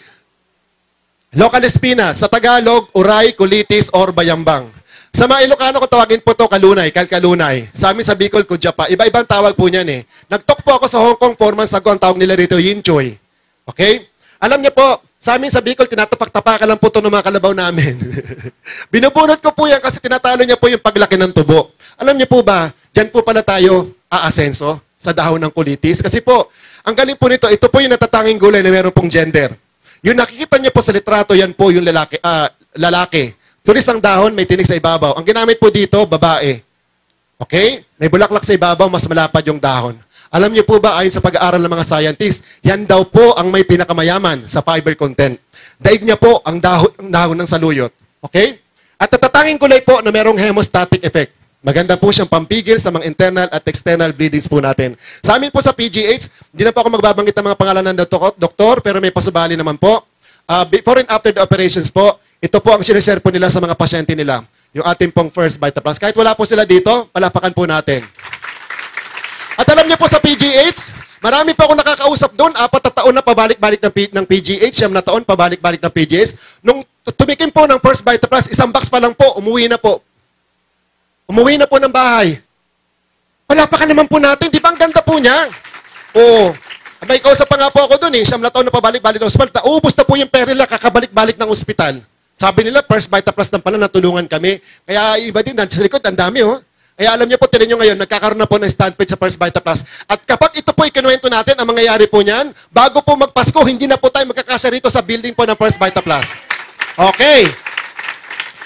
Local espina, sa Tagalog, uray, kulitis, or bayambang. Sa mga Ilocano ko tawagin po to kalunay, kalkalunay. Sa amin sa Bicol, kudyapa. Iba-ibang tawag po niyan eh. Nag-talk po ako sa Hong Kong 4 months ago, ang tawag nila rito, yin choy. Okay? Alam niyo po, sa amin sa Bicol, tinatapak-tapakan lang po ito ng mga kalabaw namin. Binubunot ko po yan kasi tinatalo niya po yung paglaki ng tubo. Alam niyo po ba, dyan po pala tayo aasenso sa dahon ng kulitis. Kasi po, ang galing po nito, ito po yung natatanging gulay na meron pong gender. Yung nakikita niyo po sa litrato, yan po yung lalaki. Tulis ang dahon, may tinig sa ibabaw. Ang ginamit po dito, babae. Okay? May bulaklak sa ibabaw, mas malapad yung dahon. Alam niyo po ba, ayon sa pag-aaral ng mga scientists, yan daw po ang may pinakamayaman sa fiber content. Daig niya po ang dahon ng saluyot. Okay? At natatanging kulay po na merong hemostatic effect. Maganda po siyang pampigil sa mga internal at external bleedings po natin. Sa amin po sa PGH, hindi na po ako magbabanggit ng mga pangalan ng doktor, pero may pasubali naman po. Before and after the operations po, ito po ang sinishare po nila sa mga pasyente nila. Yung ating pong First Vita Plus. Kahit wala po sila dito, palapakan po natin. At alam niyo po sa PGH, marami pa akong nakakausap doon, 4 na taon na pabalik-balik ng PGH, 9 na taon pabalik-balik ng PGH. Nung tumikim po ng First Vitaplus, 1 box pa lang po, umuwi na po. Umuwi na po ng bahay. Wala pa ka naman po natin, di ba ang ganda po niya? Oo. May kausap pa nga po ako doon 9 na taon na pabalik-balik ng ospital. Naubos na po yung pera nila kakabalik-balik ng ospital. Sabi nila, First Vitaplus lang pala, natulungan kami. Kaya iba din, sa likod, ang dami Kaya alam niyo po, tinan nyo ngayon, nagkakaroon na po ng standpoint sa First Vitaplus. At kapag ito po ikinuwento natin, ang mangyayari po niyan, bago po magpasko, hindi na po tayo magkakasya rito sa building po ng First Vitaplus. Okay.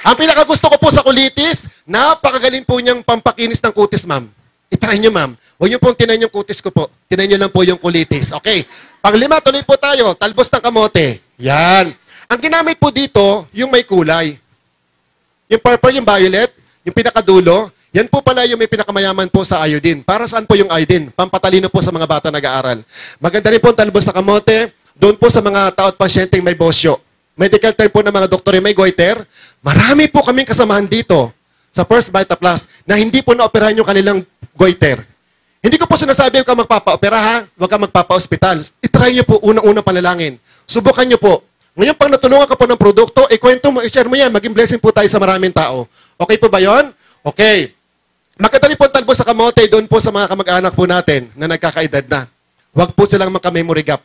Ang pinakagusto ko po sa kulitis, napakagaling po niyang pampakinis ng kutis, ma'am. I-try nyo, ma'am. Huwag nyo pong tinan yung kutis ko po. Tinan nyo lang po yung kulitis. Okay. Panglima, tuloy po tayo. Talbos ng kamote. Yan. Ang ginamit po dito, yung may kulay. Yung purple, yung violet, yung pinakadulo, yan po pala yung may pinakamayaman po sa iodine. Para saan po yung iodine? Pampatalino po sa mga bata nag-aaral. Maganda rin po ang talbos ng kamote. Doon po sa mga tao at pasyenteng may bosyo. Medical term po ng mga doktor yung may goiter. Marami po kaming kasamahan dito sa First Vitaplus na hindi po na-operahan yung kanilang goiter. Hindi ko po sinasabi huwag ka magpapa-opera ha, huwag ka magpapa-hospital. I-try nyo po unang-unang panalangin. Subukan nyo po. Ngayon, pag natulungan ka po ng produkto, ikwento mo, i-share mo yan, maging blessing po tayo sa maraming tao. Okay po ba yon? Okay. Magkadali po ang talbos sa kamote doon po sa mga kamag-anak po natin na nagkakaedad na. Huwag po silang magka-memory gap.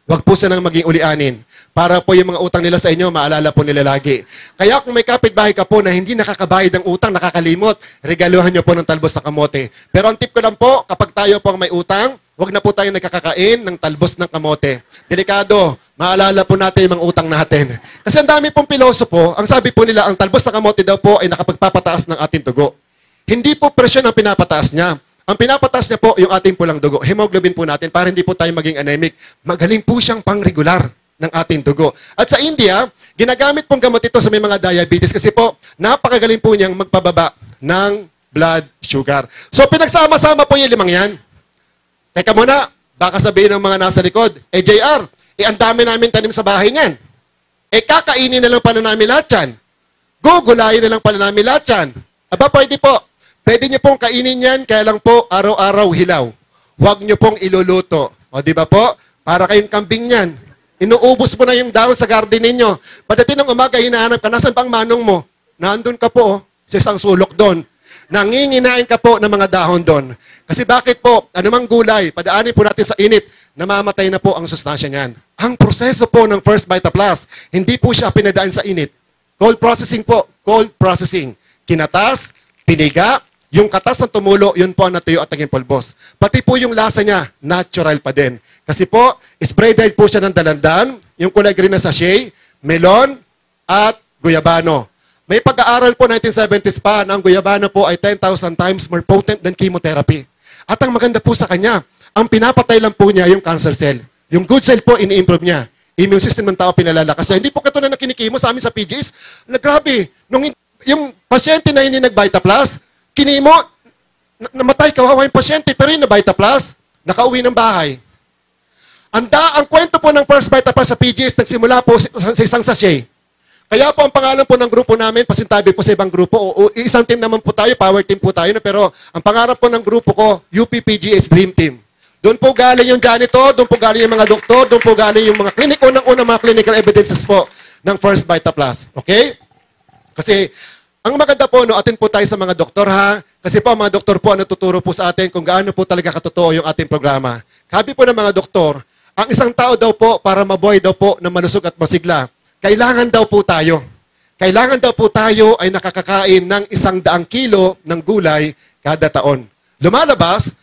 Huwag po silang maging ulianin. Para po yung mga utang nila sa inyo, maalala po nila lagi. Kaya kung may kapitbahay ka po na hindi nakakabayad ng utang, nakakalimot, regaluhan nyo po ng talbos na kamote. Pero ang tip ko lang po, kapag tayo po ang may utang, huwag na po tayo nagkakakain ng talbos ng kamote. Delikado, maalala po natin yung mga utang natin. Kasi ang dami pong pilosopo, ang sabi po nila, ang talbos na kamote daw po ay nakapagpapataas ng ating dugo. Hindi po presyon ang pinapataas niya. Ang pinapataas niya po yung ating pulang dugo. Hemoglobin po natin para hindi po tayo maging anemic. Magaling po siyang pang-regular ng ating dugo. At sa India, ginagamit pong gamot ito sa may mga diabetes kasi po, napakagaling po niyang magpababa ng blood sugar. So, pinagsama-sama po yung 5 yan. Teka muna, baka sabihin ng mga nasa likod, JR, ang dami namin tanim sa bahay niyan. Kakainin na lang pala namin lahat yan. Gugulayin na lang pala namin lahat yan. Aba, pwede po. Pwede nyo pong kainin yan, kaya lang po araw-araw hilaw. Huwag nyo pong iluluto. O, di ba po? Para kayong kambing yan. Inuubos mo na yung dahon sa garden ninyo. Pagdating ng umaga, hinahanap ka, nasan pang manong mo? Nandun ka po, sa isang sulok doon. Nanginginain ka po ng mga dahon doon. Kasi bakit po, anumang gulay, padaanin po natin sa init, namamatay na po ang sustansya niyan. Ang proseso po ng First Vitaplus, hindi po siya pinadaan sa init. Cold processing po, cold processing. Kinatas, piniga, yung katas ng tumulo, yun po ang natuyo at naging pulbos. Pati po yung lasa niya, natural pa din. Kasi po, spray dried po siya ng dalandan, yung kulay green na sachet, melon, at guyabano. May pag-aaral po 1970s pa na ang guyabano po ay 10,000 times more potent than chemotherapy. At ang maganda po sa kanya, ang pinapatay lang po niya yung cancer cell. Yung good cell po, ini-improve niya. Immune system ng tao pinalalakas. Hindi po katulad na kinikimo sa amin sa PGs. Grabe, yung pasyente na hindi nag-Vitaplus, kinimo, namatay, kawawa yung pasyente, pero yung na-Vitaplus, nakauwi ng bahay. Ang kwento po ng First Vitaplus sa PGS, nagsimula po sa isang sachet. Kaya po ang pangalan po ng grupo namin, pasintabi po sa ibang grupo, o isang team naman po tayo, power team po tayo, pero ang pangarap po ng grupo ko, UPPGS Dream Team. Doon po galing yung janitor, doon po galing yung mga doktor, doon po galing yung mga unang mga clinical evidences po ng First Vitaplus. Okay? Kasi, ang maganda po, atin po tayo sa mga doktor ha. Kasi po, mga doktor po, tuturo po sa atin kung gaano po talaga katotoo yung ating programa. Kabi po ng mga doktor, ang isang tao daw po, para mabuhay daw po na malusog at masigla, kailangan daw po tayo. Kailangan daw po tayo ay nakakakain ng 100 kilo ng gulay kada taon. Lumalabas,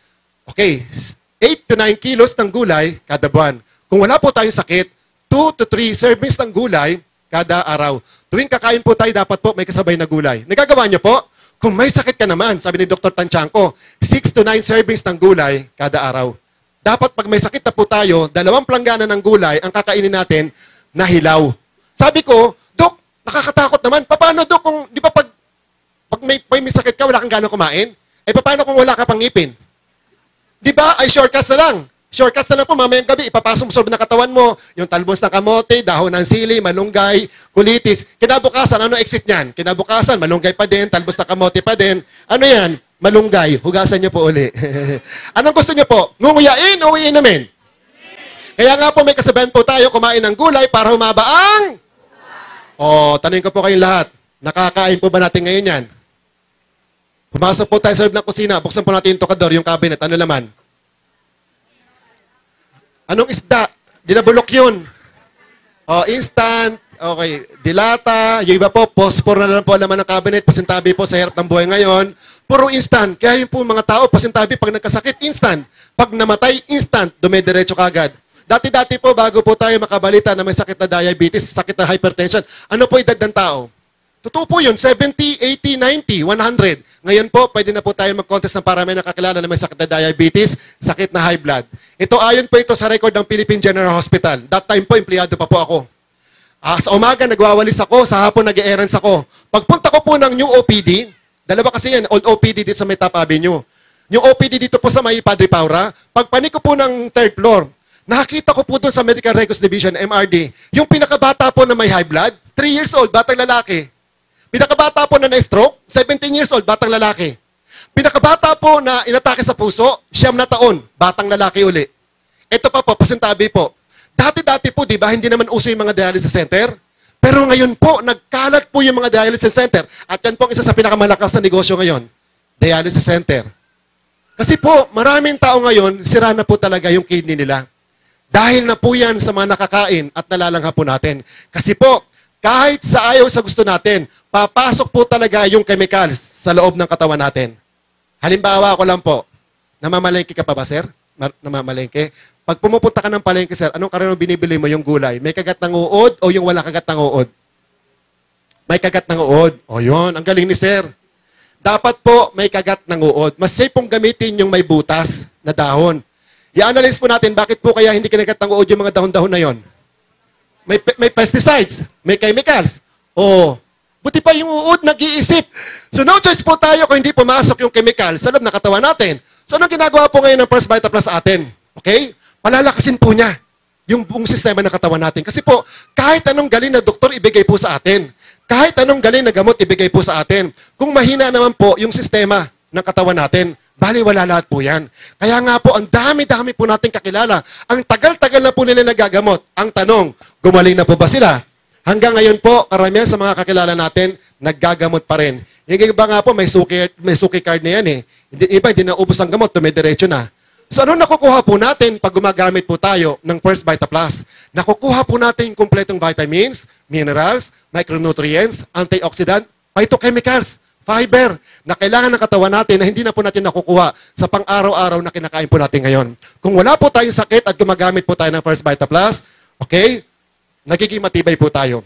okay, 8 to 9 kilos ng gulay kada buwan. Kung wala po tayong sakit, 2 to 3 servings ng gulay kada araw. Tuwing kakain po tayo, dapat po may kasabay na gulay. Nagagawa niyo po? Kung may sakit ka naman, sabi ni Dr. Tanchanko, 6 to 9 servings ng gulay kada araw. Dapat pag may sakit na po tayo, 2 planggana ng gulay ang kakainin natin na hilaw. Sabi ko, Dok, nakakatakot naman. Paano, Dok, kung di ba pag may sakit ka, wala kang gano'ng kumain? Paano kung wala ka pang ngipin? Di ba? Ay shortcuts na lang. Shortcuts na lang po, mamayang gabi, ipapasok mo sa loob ng katawan mo, yung talbos ng kamote, dahon ng sili, malunggay, kulitis. Kinabukasan, ano exit niyan? Kinabukasan, malunggay pa din, talbos ng kamote pa din. Ano yan? malunggay. Hugasan niyo po uli. Anong gusto niyo po? Ngunguyain o iinumin? Kaya nga po may kasabihan po tayo, kumain ng gulay para humaba ang... tanungin ko po kayong lahat. Nakakain po ba natin ngayon yan? Pumasok po tayo sa loob ng kusina. Buksan po natin yung tokador, yung cabinet. Ano laman? Anong isda? Dinabulok yun. Instant. Okay. Dilata. Yung iba po, phosphor na lang po laman ng cabinet. Pasintabi po sa hirap ng buhay ngayon. Puro instant. Kaya yung po mga tao, pasintabi, pag nagkasakit, instant. Pag namatay, instant. Dumidiretso kagad. Dati-dati po, bago po tayo makabalita na may sakit na diabetes, sakit na hypertension, ano po edad ng tao? Totoo po yun, 70, 80, 90, 100. Ngayon po, pwede na po tayo mag-contest ng para may nakakilala na may sakit na diabetes, sakit na high blood. Ito, ayon po ito sa record ng Philippine General Hospital. That time po, empleyado pa po ako. Sa umaga, nagwawalis ako, sa hapon, nag-e-errands ako. Pagpunta ko po ng new OPD, dalawa kasi yan, old OPD dito sa may Top Avenue. Yung OPD dito po sa may Padre Paura, pagpanik ko po ng third floor, nakakita ko po doon sa Medical Records Division, MRD, yung pinakabata po na may high blood, 3 years old, batang lalaki. Pinakabata po na na-stroke, 17 years old, batang lalaki. Pinakabata po na inatake sa puso, 9 na taon, batang lalaki uli. Ito pa po, pasintabi po. Dati-dati po, di ba, hindi naman uso yung mga dialysis center? Pero ngayon po, nagkalat po yung mga dialysis center. At yan po ang isa sa pinakamalakas na negosyo ngayon, dialysis center. Kasi po, maraming tao ngayon, sira na po talaga yung kidney nila. Dahil na po yan sa mga nakakain at nalalangha po natin. Kasi po, kahit sa ayaw sa gusto natin, papasok po talaga yung chemicals sa loob ng katawan natin. Halimbawa ko lang po, namamalengke ka pa ba, sir? Namamalengke? Pag pumupunta ka ng palengke, sir, anong karaniwang binibili mo yung gulay? May kagat ng uod o yung wala kagat ng uod? May kagat ng uod. O yun, ang galing ni sir. Dapat po may kagat ng uod. Mas safe pong gamitin yung may butas na dahon. I-analyze po natin bakit po kaya hindi kinagat ng uod yung mga dahon-dahon na yon. May pesticides, may chemicals. Buti pa yung uod nag-iisip. So no choice po tayo kung hindi pumasok yung chemical sa loob ng katawan natin. So anong ginagawa po ngayon ng First Vita Plus sa atin? Okay? Palalakasin po niya yung buong sistema ng katawan natin. Kasi po, kahit anong galing na doktor ibigay po sa atin. Kahit anong galing na gamot ibigay po sa atin. Kung mahina naman po yung sistema ng katawan natin, bali wala lahat po yan. Kaya nga po, ang dami-dami po natin kakilala. Ang tagal-tagal na po nila nagagamot. Ang tanong, gumaling na po ba sila? Hanggang ngayon po, karamihan sa mga kakilala natin, naggagamot pa rin. Yung iba nga po, may suki card na yan eh. Iba, hindi na ubos ang gamot, dumidiretso na. So ano nakukuha po natin pag gumagamit po tayo ng First Vita Plus? Nakukuha po natin yung kumpletong vitamins, minerals, micronutrients, antioxidant, phytochemicals, fiber na kailangan ng katawan natin na hindi na po natin nakukuha sa pang-araw-araw na kinakain po natin ngayon. Kung wala po tayong sakit at gumagamit po tayo ng First Vita Plus, okay, nagiging matibay po tayo.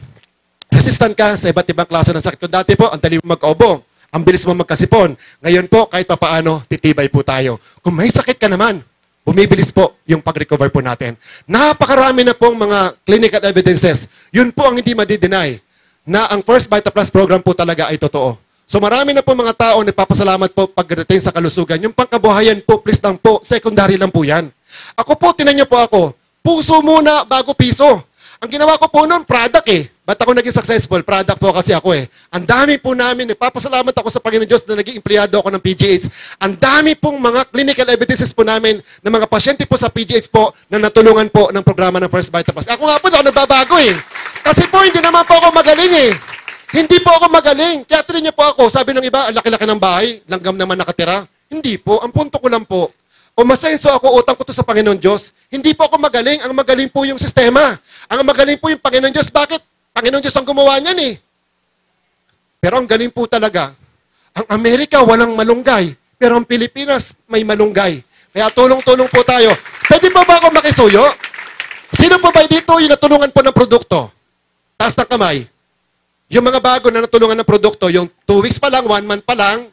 Resistant ka sa iba't ibang klase ng sakit. Kung dati po, ang dali mo mag-obo, ang bilis mo magkasipon. Ngayon po, kahit pa paano, titibay po tayo. Kung may sakit ka naman, bumibilis po yung pag-recover po natin. Napakarami na pong mga clinical evidences. Yun po ang hindi madi-deny na ang First Vita Plus program po talaga ay totoo. So marami na po mga tao nagpapasalamat po pagdating sa kalusugan. Yung pangkabuhayan po, please lang po, secondary lang po yan. Ako po, tinan niyo po ako, puso muna bago piso. Ang ginawa ko po noon, product eh. Ba't ako naging successful? Product po kasi ako eh. Ang dami po namin, nagpapasalamat ako sa Panginoon Diyos na naging empleyado ako ng PGH. Ang dami pong mga clinical evidences po namin ng mga pasyente po sa PGH po na natulungan po ng programa ng First Vita Plus. Ako nga po, ako nagbabago eh. Kasi po, hindi naman po ako magaling eh. Hindi po ako magaling. Kaya tinan niyo po ako, sabi ng iba, ang laki-laki ng bahay, langgam naman nakatira. Hindi po. Ang punto ko lang po, umasenso ako, utang ko to sa Panginoon Diyos. Hindi po ako magaling. Ang magaling po yung sistema. Ang magaling po yung Panginoon Diyos. Bakit? Panginoon Diyos ang gumawa niyan eh. Pero ang galing po talaga, ang Amerika walang malunggay, pero ang Pilipinas may malunggay. Kaya tulong-tulong po tayo. Pwede po ba ako makisuyo? Sino po ba dito yung natulungan po ng produkto? Taas ng kamay. Yung mga bago na natulungan ng produkto, yung 2 weeks pa lang, 1 month pa lang,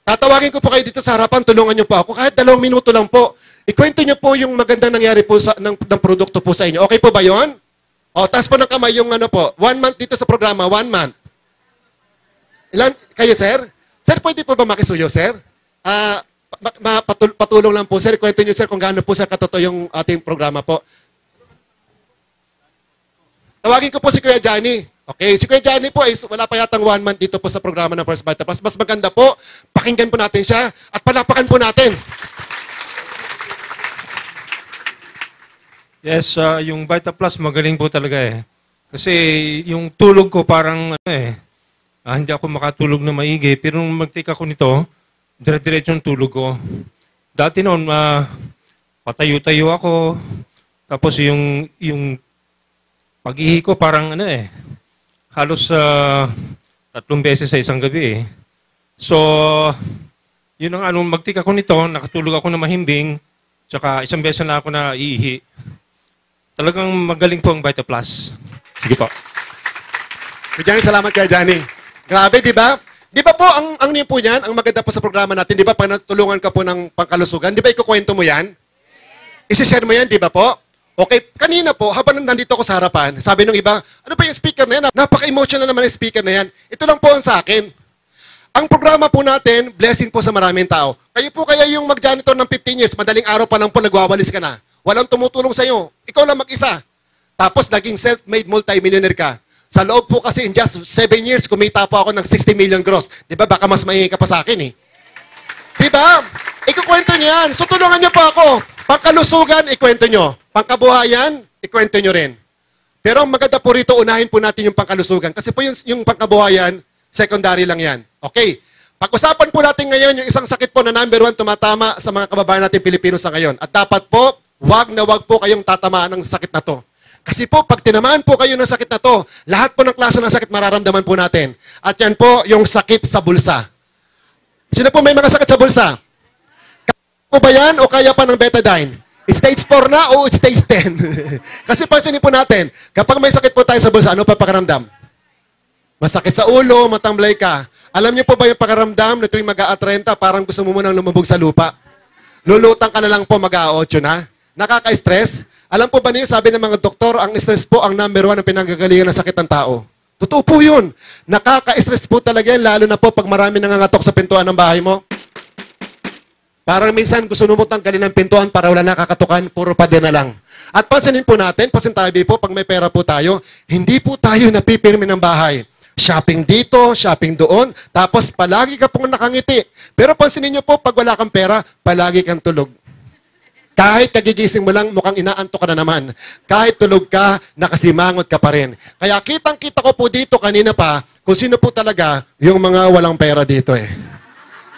tatawagin ko po kayo dito sa harapan, tulungan niyo po ako. Kahit 2 minuto lang po. Ikwento niyo po yung magandang nangyari po ng produkto po sa inyo. Okay po ba yon? O, taas po ng kamay yung ano po. 1 month dito sa programa, 1 month. Ilan? Kayo, sir? Sir, pwede po ba makisuyo, sir? Patulong lang po, sir. Kwento niyo, sir, kung gaano po, sir, katotoo yung ating programa po. Tawagin ko po si Kuya Johnny. Okay, si Kuya Johnny po is wala pa yatang 1 month dito po sa programa ng First Vita Plus. Mas maganda po, pakinggan po natin siya at palapakan po natin. Yes, yung Vita Plus magaling po talaga eh. Kasi yung tulog ko parang hindi ako makatulog na maigi. Pero nung mag-take ako nito, dire-diretso yung tulog ko. Dati noon, patayo-tayo ako. Tapos yung pag-ihi ko parang halos 3 beses sa isang gabi eh. So, yun ang mag-take ako nito, nakatulog ako na mahimbing, tsaka isang beses na ako na iihi. Talagang magaling po ang Vita Plus. Sige po. Kuya Johnny, salamat kay Johnny. Grabe, di ba? Di ba po, ang niyo po yan, ang maganda po sa programa natin, di ba, pag natulungan ka po ng pangkalusugan, di ba ikukwento mo yan? Isi-share mo yan, di ba po? Okay, kanina po, habang nandito ako sa harapan, sabi nung iba, ano ba yung speaker na yan? Napaka-emotional naman yung speaker na yan. Ito lang po ang sa akin. Ang programa po natin, blessing po sa maraming tao. Kayo po kaya yung mag-janitor ng 15 years, madaling araw pa lang po nagwawalis ka na. Walang tumutulong sa'yo. Ikaw lang mag-isa. Tapos naging self-made multi-millionaire ka. Sa loob po kasi in just 7 years, kumita po ako ng 60 million gross. Di ba? Baka mas mahingi ka pa sa akin eh. Di ba? Ikukwento niyo yan. So tulungan niyo po ako. Pangkalusugan, ikwento nyo. Pangkabuhayan, ikwento nyo rin. Pero ang maganda po rito, unahin po natin yung pangkalusugan. Kasi po yung pangkabuhayan, secondary lang yan. Okay. Pag-usapan po natin ngayon yung isang sakit po na number 1 tumatama sa mga kababayan natin Pilipino sa ngayon. At dapat po, wag po kayong tatamaan ng sakit na to. Kasi po, pag tinamaan po kayo ng sakit na to, lahat po ng klase ng sakit mararamdaman po natin. At yan po, yung sakit sa bulsa. Sino po may mga sakit sa bulsa? Po ba yan o kaya pa ng betadine? Stage 4 na o stage 10? Kasi pansinin po natin, kapag may sakit po tayo sa bulsa, ano pa pakaramdam? Masakit sa ulo, matamblay ka. Alam niyo po ba yung pakaramdam na tuwing mag-a-30, parang gusto mo munang lumubog sa lupa? Lulutang ka na lang po mag-a-8 na. Nakaka-stress. Alam po ba niyo, sabi ng mga doktor, ang stress po ang number 1 ng pinanggagalingan ng sakit ng tao. Totoo po yun. Nakaka-stress po talaga yan, lalo na po pag marami nangangatok sa pintuan ng bahay mo. Parang minsan gusto mo tanggalin ang pintuan para wala nakakatukan, puro pader na lang. At pansinin po natin, pasintabi po, pag may pera po tayo, hindi po tayo napipirmi ng bahay. Shopping dito, shopping doon, tapos palagi ka pong nakangiti. Pero pansinin nyo po, pag wala kang pera, palagi kang tulog. Kahit kagigising mo lang, mukhang inaanto ka na naman. Kahit tulog ka, nakasimangot ka pa rin. Kaya kitang-kita ko po dito kanina pa, kung sino po talaga yung mga walang pera dito eh.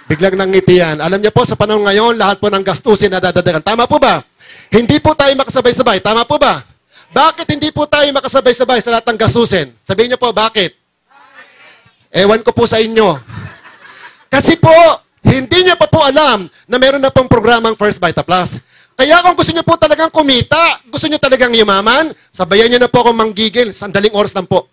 Biglang nangiti yan. Alam niyo po, sa panahon ngayon, lahat po ng gastusin na dadagdagan. Tama po ba? Hindi po tayo makasabay-sabay. Tama po ba? Bakit hindi po tayo makasabay-sabay sa lahat ng gastusin? Sabihin niyo po, bakit? Ewan ko po sa inyo. Kasi po, hindi niyo pa po alam na meron na pong programang First Vita Plus. Kaya kung gusto niyo po talagang kumita, gusto niyo talagang yumaman, sabayan niyo na po akong manggigil. Sandaling oras lang po.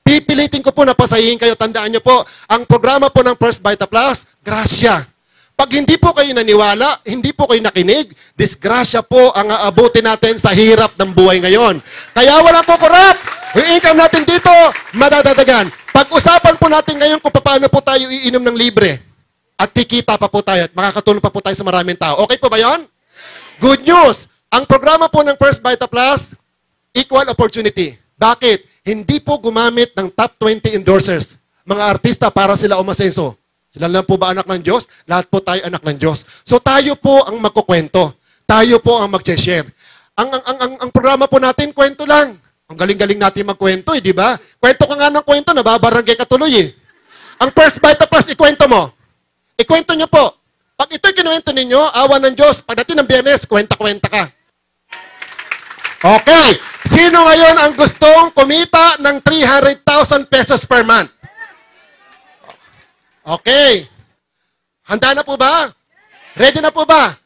Pipilitin ko po na pasahihin kayo. Tandaan niyo po, ang programa po ng First Vita Plus, grasya. Pag hindi po kayo naniwala, hindi po kayo nakinig, disgrasya po ang aabutin natin sa hirap ng buhay ngayon. Kaya wala po korap. Yung income natin dito, madadadagan. Pag-usapan po natin ngayon kung paano po tayo iinom ng libre. At kikita pa po tayo at makakatulong pa po tayo sa maraming tao. Okay po ba yon? Good news! Ang programa po ng First Vita Plus, equal opportunity. Bakit? Hindi po gumamit ng top 20 endorsers, mga artista para sila umasenso. Sila lang po ba anak ng Diyos? Lahat po tayo anak ng Diyos. So tayo po ang magkukwento. Tayo po ang mag-share. Ang programa po natin, kwento lang. Ang galing-galing natin magkwento di ba? Kwento ka nga ng kwento, nababarangay ka tuloy eh. Ang First Vita Plus, ikwento mo. Ikwento nyo po. Pag ito'y kinuwento ninyo, awa ng Diyos, pagdating ng Biyernes, kwenta-kwenta ka. Okay. Sino ngayon ang gustong kumita ng 300,000 pesos per month? Okay. Handa na po ba? Ready na po ba?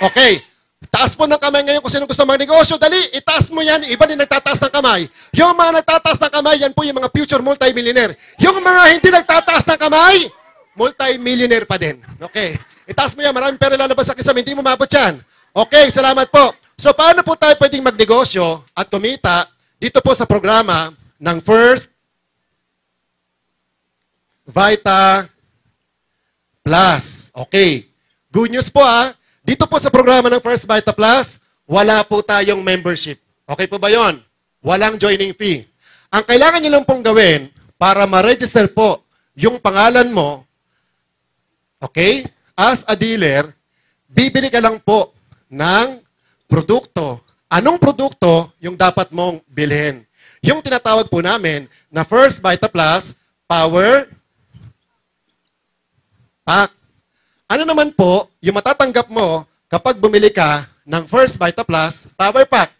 Okay. Taas po ng kamay ngayon kung sino gusto magnegosyo. Dali, itaas mo yan. Iba din nagtataas ng kamay. Yung mga nagtataas ng kamay, yan po yung mga future multi-millionaire. Yung mga hindi nagtataas ng kamay, multi-millionaire pa din. Okay. Itaas mo yan. Maraming pera lalabas sa kisame. Hindi mo mabot yan. Okay, salamat po. So, paano po tayo pwedeng magnegosyo at kumita dito po sa programa ng First Vita Plus. Okay. Good news po Dito po sa programa ng First Vita Plus, wala po tayong membership. Okay po ba yon? Walang joining fee. Ang kailangan nyo lang pong gawin para ma-register po yung pangalan mo, okay, as a dealer, bibili ka lang po ng produkto. Anong produkto yung dapat mong bilhin? Yung tinatawag po namin na First Vita Plus Power Pack. Ano naman po yung matatanggap mo kapag bumili ka ng First Vita Plus Power Pack?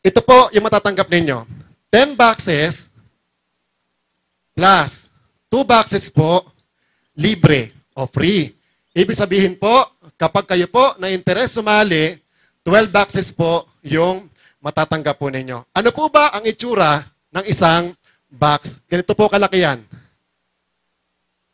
Ito po yung matatanggap ninyo. 10 boxes plus 2 boxes po libre o free. Ibig sabihin po, kapag kayo po na interes sumali, 12 boxes po yung matatanggap po ninyo. Ano po ba ang itsura ng isang box? Ganito po kalaki yan.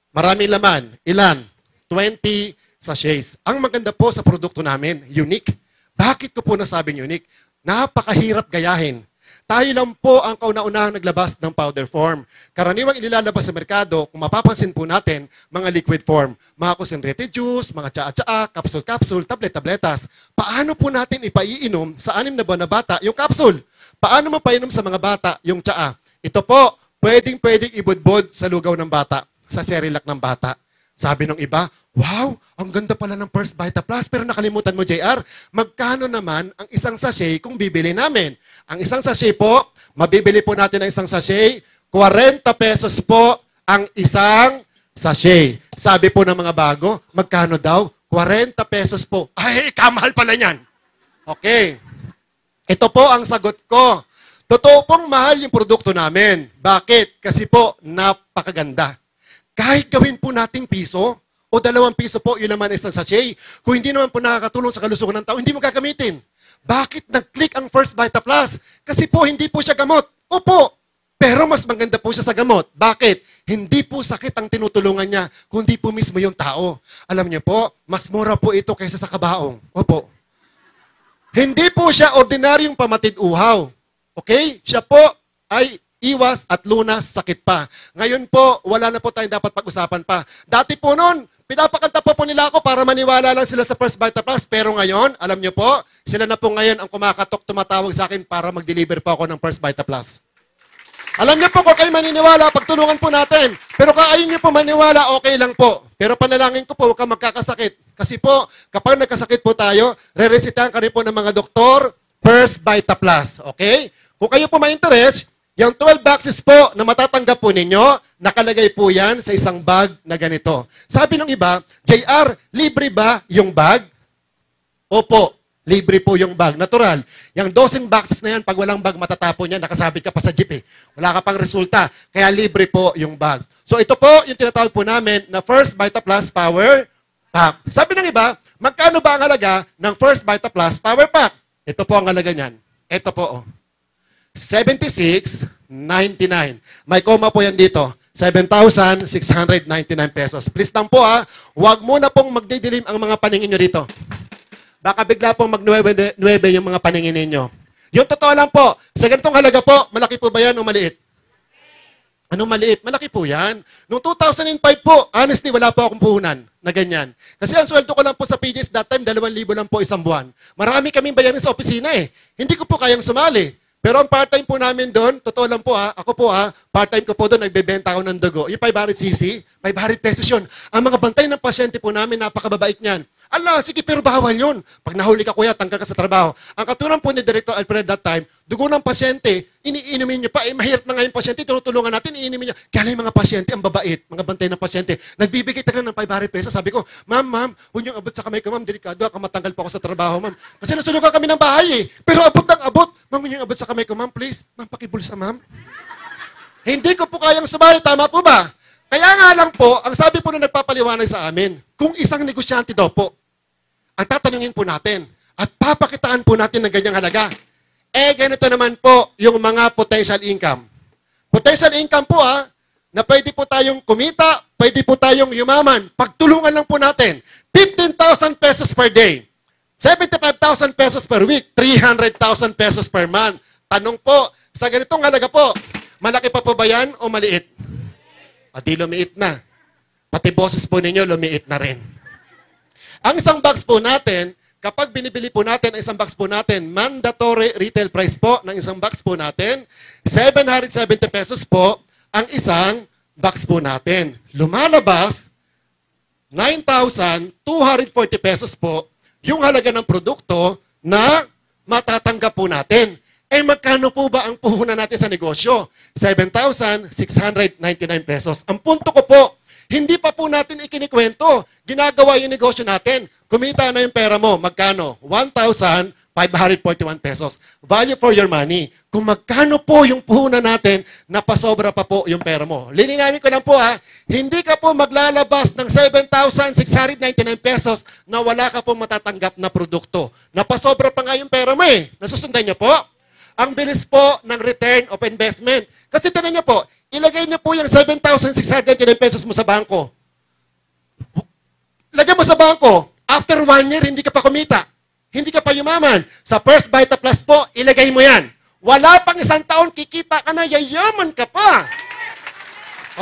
Maraming laman. Ilan? 20 sachets. Ang maganda po sa produkto namin, unique. Bakit ko po nasabing unique? Napakahirap gayahin. Tayo lang po ang kauna-unahang naglabas ng powder form. Karaniwang inilalabas sa merkado, kung mapapansin po natin, mga liquid form. Mga concentrated juice, mga tsaa-tsaa, capsule-capsule, tablet-tabletas. Paano po natin ipaiinom sa 6 na buwan na bata yung capsule? Paano mapainom sa mga bata yung tsaa? Ito po, pwedeng ibudbod sa lugaw ng bata, sa Cerelac ng bata. Sabi ng iba, wow, ang ganda pala ng First Vita Plus. Pero nakalimutan mo, JR, magkano naman ang isang sachet kung bibili namin? Ang isang sachet po, mabibili po natin ang isang sachet, 40 pesos po ang isang sachet. Sabi po ng mga bago, magkano daw? 40 pesos po. Ay, kamahal pala niyan. Okay. Ito po ang sagot ko. Totoo pong mahal yung produkto namin. Bakit? Kasi po, napakaganda. Kahit gawin po nating piso o 2 piso po, yun naman isang sachet. Kung hindi naman po nakakatulong sa kalusugan ng tao, hindi mo gagamitin. Bakit nag-click ang First Vita Plus? Kasi po, hindi po siya gamot. Opo, pero mas maganda po siya sa gamot. Bakit? Hindi po sakit ang tinutulungan niya, kundi po mismo yung tao. Alam niyo po, mas mura po ito kaysa sa kabaong. Opo. Hindi po siya ordinaryong pamatid-uhaw. Okay? Siya po ay iwas at lunas, sakit pa. Ngayon po, wala na po tayong dapat pag-usapan pa. Dati po noon, pinapakanta po nila ako para maniwala lang sila sa First Vita Plus. Pero ngayon, alam nyo po, sila na po ngayon ang kumakatok, tumatawag sa akin para mag-deliver po ako ng First Vita Plus. Alam nyo po, kung kayo maniniwala, pagtulungan po natin. Pero kung ayaw nyo po maniwala, okay lang po. Pero panalangin ko po, huwag kang magkakasakit. Kasi po, kapag nagkasakit po tayo, re-resitahan ka rin po ng mga doktor, First Vita Plus. Okay? Kung kayo po ma-interest, yung 12 boxes po na matatanggap po ninyo, nakalagay po yan sa isang bag na ganito. Sabi ng iba, JR, libre ba yung bag? Opo, libre po yung bag. Natural. Yung 12 boxes na yan, pag walang bag, matatapon yan. Nakasabit ka pa sa jeep eh. Wala ka pang resulta. Kaya libre po yung bag. So ito po yung tinatawag po namin na First Vita Plus Power Pack. Sabi ng iba, magkano ba ang halaga ng First Vita Plus Power Pack? Ito po ang halaga niyan. Ito po, oh. 76.99. May koma po yan dito. 7,699 pesos. Please lang po ha, huwag muna pong magdidilim ang mga paningin nyo rito. Baka bigla pong mag-9 yung mga paningin ninyo. Yung totoo lang po, sa ganitong halaga po, malaki po ba yan o maliit? Anong maliit? Malaki po yan. Noong 2005 po, honestly, wala po akong puhunan na ganyan. Kasi ang sweldo ko lang po sa PGS that time, 2,000 lang po isang buwan. Marami kaming bayarin sa opisina eh. Hindi ko po kayang sumali. Pero ang part-time po namin doon, totoo lang po ha, ako po ha, part-time ko po doon, nagbebenta ako ng dugo. Yung 500cc, 500 pesos yun. Ang mga bantay ng pasyente po namin, napakababait niyan. Ala, sige, pero bawal yun. Pag nahuli ka kuya, tanggal ka sa trabaho. Ang katulang po ni Director Alfred that time, dugo ng pasyente, iniinumin niyo pa, mahirap na nga yung pasyente, tinutulungan natin, iniinumin niya. Kaya lang yung mga pasyente, ang babait, mga bantay ng pasyente, nagbibigay tayo ng 500 pesos. Sabi ko, ma'am, huwag niyong abot sa kamay ko, ma'am, delikado, matanggal po ako sa trabaho, ma'am. Kasi nasunugan kami ng bahay eh. Pero abot ng abot. Ma'am, huwag niyong abot sa kamay ko, ma'am, please. Ma'am, pakibulsa, ma'am. Hindi ko po kayang sumali, tama po ba? Kaya nga lang po, ang sabi po na nagpapaliwanag sa amin, kung isang negosyante daw po, ang tatanungin po natin, at papakitaan po natin ng ganyang halaga. Eh, ganito naman po yung mga potential income. Potential income po na pwede po tayong kumita, pwede po tayong yumaman. Pagtulungan lang po natin. 15,000 pesos per day. 75,000 pesos per week. 300,000 pesos per month. Tanong po, sa ganitong halaga po, malaki pa po ba yan o maliit? Di lumiit na. Pati boses po ninyo, lumiit na rin. Ang isang box po natin, kapag binibili po natin ang isang box po natin, mandatory retail price po ng isang box po natin, 770 pesos po ang isang box po natin. Lumalabas, 9,240 pesos po yung halaga ng produkto na matatanggap po natin. Eh magkano po ba ang puhunan natin sa negosyo? 7,699 pesos. Ang punto ko po, hindi pa po natin ikinikwento. Ginagawa yung negosyo natin. Kumita na yung pera mo. Magkano? 1,541 pesos. Value for your money. Kung magkano po yung puhunan natin, napasobra pa po yung pera mo. Lilinawin ko lang po hindi ka po maglalabas ng 7,699 pesos na wala ka po matatanggap na produkto. Napasobra pa nga yung pera mo Nasusundan niyo po? Ang bilis po ng return of investment. Kasi tinan niyo po, ilagay niyo po yung 7,699 pesos mo sa bangko. Lagay mo sa bangko, after 1 year, hindi ka pa kumita. Hindi ka pa yumaman. Sa First Vita Plus po, ilagay mo yan. Wala pang 1 taon, kikita ka na, yayaman ka pa.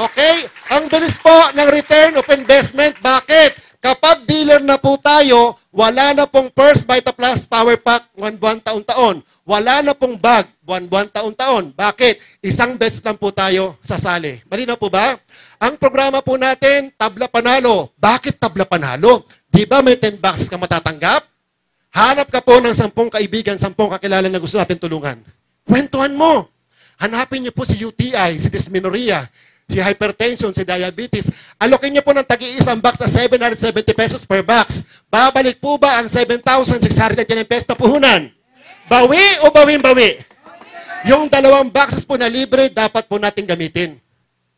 Okay? Ang bilis po ng return of investment. Bakit? Kapag dealer na po tayo, wala na pong First Vita Plus Power Pack buwan-buwan, taon-taon. Wala na pong bag buwan-buwan, taon-taon. Bakit? Isang beses lang po tayo sasali. Malinaw po ba? Ang programa po natin, Tabla Panalo. Bakit Tabla Panalo? Di ba may 10 boxes ka matatanggap? Hanap ka po ng 10 kaibigan, 10 kakilala na gusto natin tulungan. Kwentuhan mo. Hanapin niyo po si UTI, si dysmenorrhea, si hypertension, si diabetes. Alokin niyo po ng tagi-isang box na 770 pesos per box. Babalik po ba ang 7,699 pesos na puhunan? Bawi o bawing-bawi? Yung 2 boxes po na libre, dapat po natin gamitin.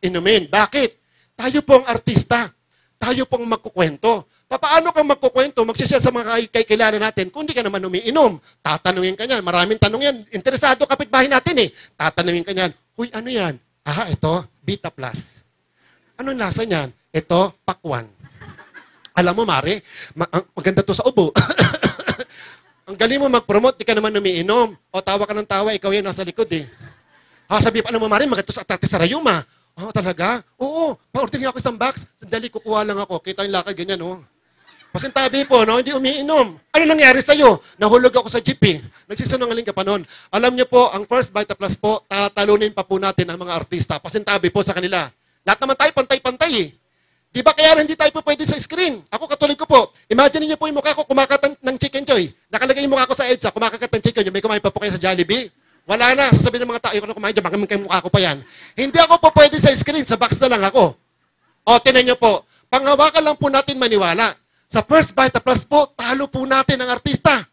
Inumin. Bakit? Tayo po ang artista. Tayo pong magkukwento. Paano kang magkukwento, magsishare sa mga kakilala natin kung di ka naman umiinom? Tatanungin ka niyan. Maraming tanong yan. Interesado kapitbahay natin Tatanungin ka niyan. Uy, ano yan? Ito, Vita Plus. Anong lasa niyan? Ito, pakwan. Alam mo, Mare, maganda to sa ubo. Ang galing mo mag-promote, di ka naman umiinom. O tawa ka ng tawa, ikaw yan nasa likod sabi pa, alam mo, Mare, maganda to sa Atrate Sarayuma. Talaga? Oo, pa-order niya ako isang box. Sandali, kukuha lang ako. Kita yung lakad, ganyan, Pasintabi po, hindi umiinom. Ano nangyari sa'yo? Nahulog ako sa jeep, Nagsisinungaling ka pa noon. Alam niyo po, ang First Vita Plus po, tatalunin pa po natin ang mga artista. Pasintabi po sa kanila. Lahat naman tayo, pantay-pantay Di ba kaya hindi tayo po pwede sa screen? Ako katulad ko po. Imagine niyo po yung mukha ko kumakakat ng chicken joy. Nakalagay yung mukha ko sa EDSA, kumakakat ng chicken joy. May kumain pa po kayo sa Jollibee. Wala na. Sasabihin ng mga tao, kung kumain dyan, baka may mukha ko pa yan. Hindi ako po pwede sa screen. Sa box na lang ako. Tinan niyo po. Panghawakan lang po natin maniwala. Sa First Vita Plus po, talo po natin ang artista.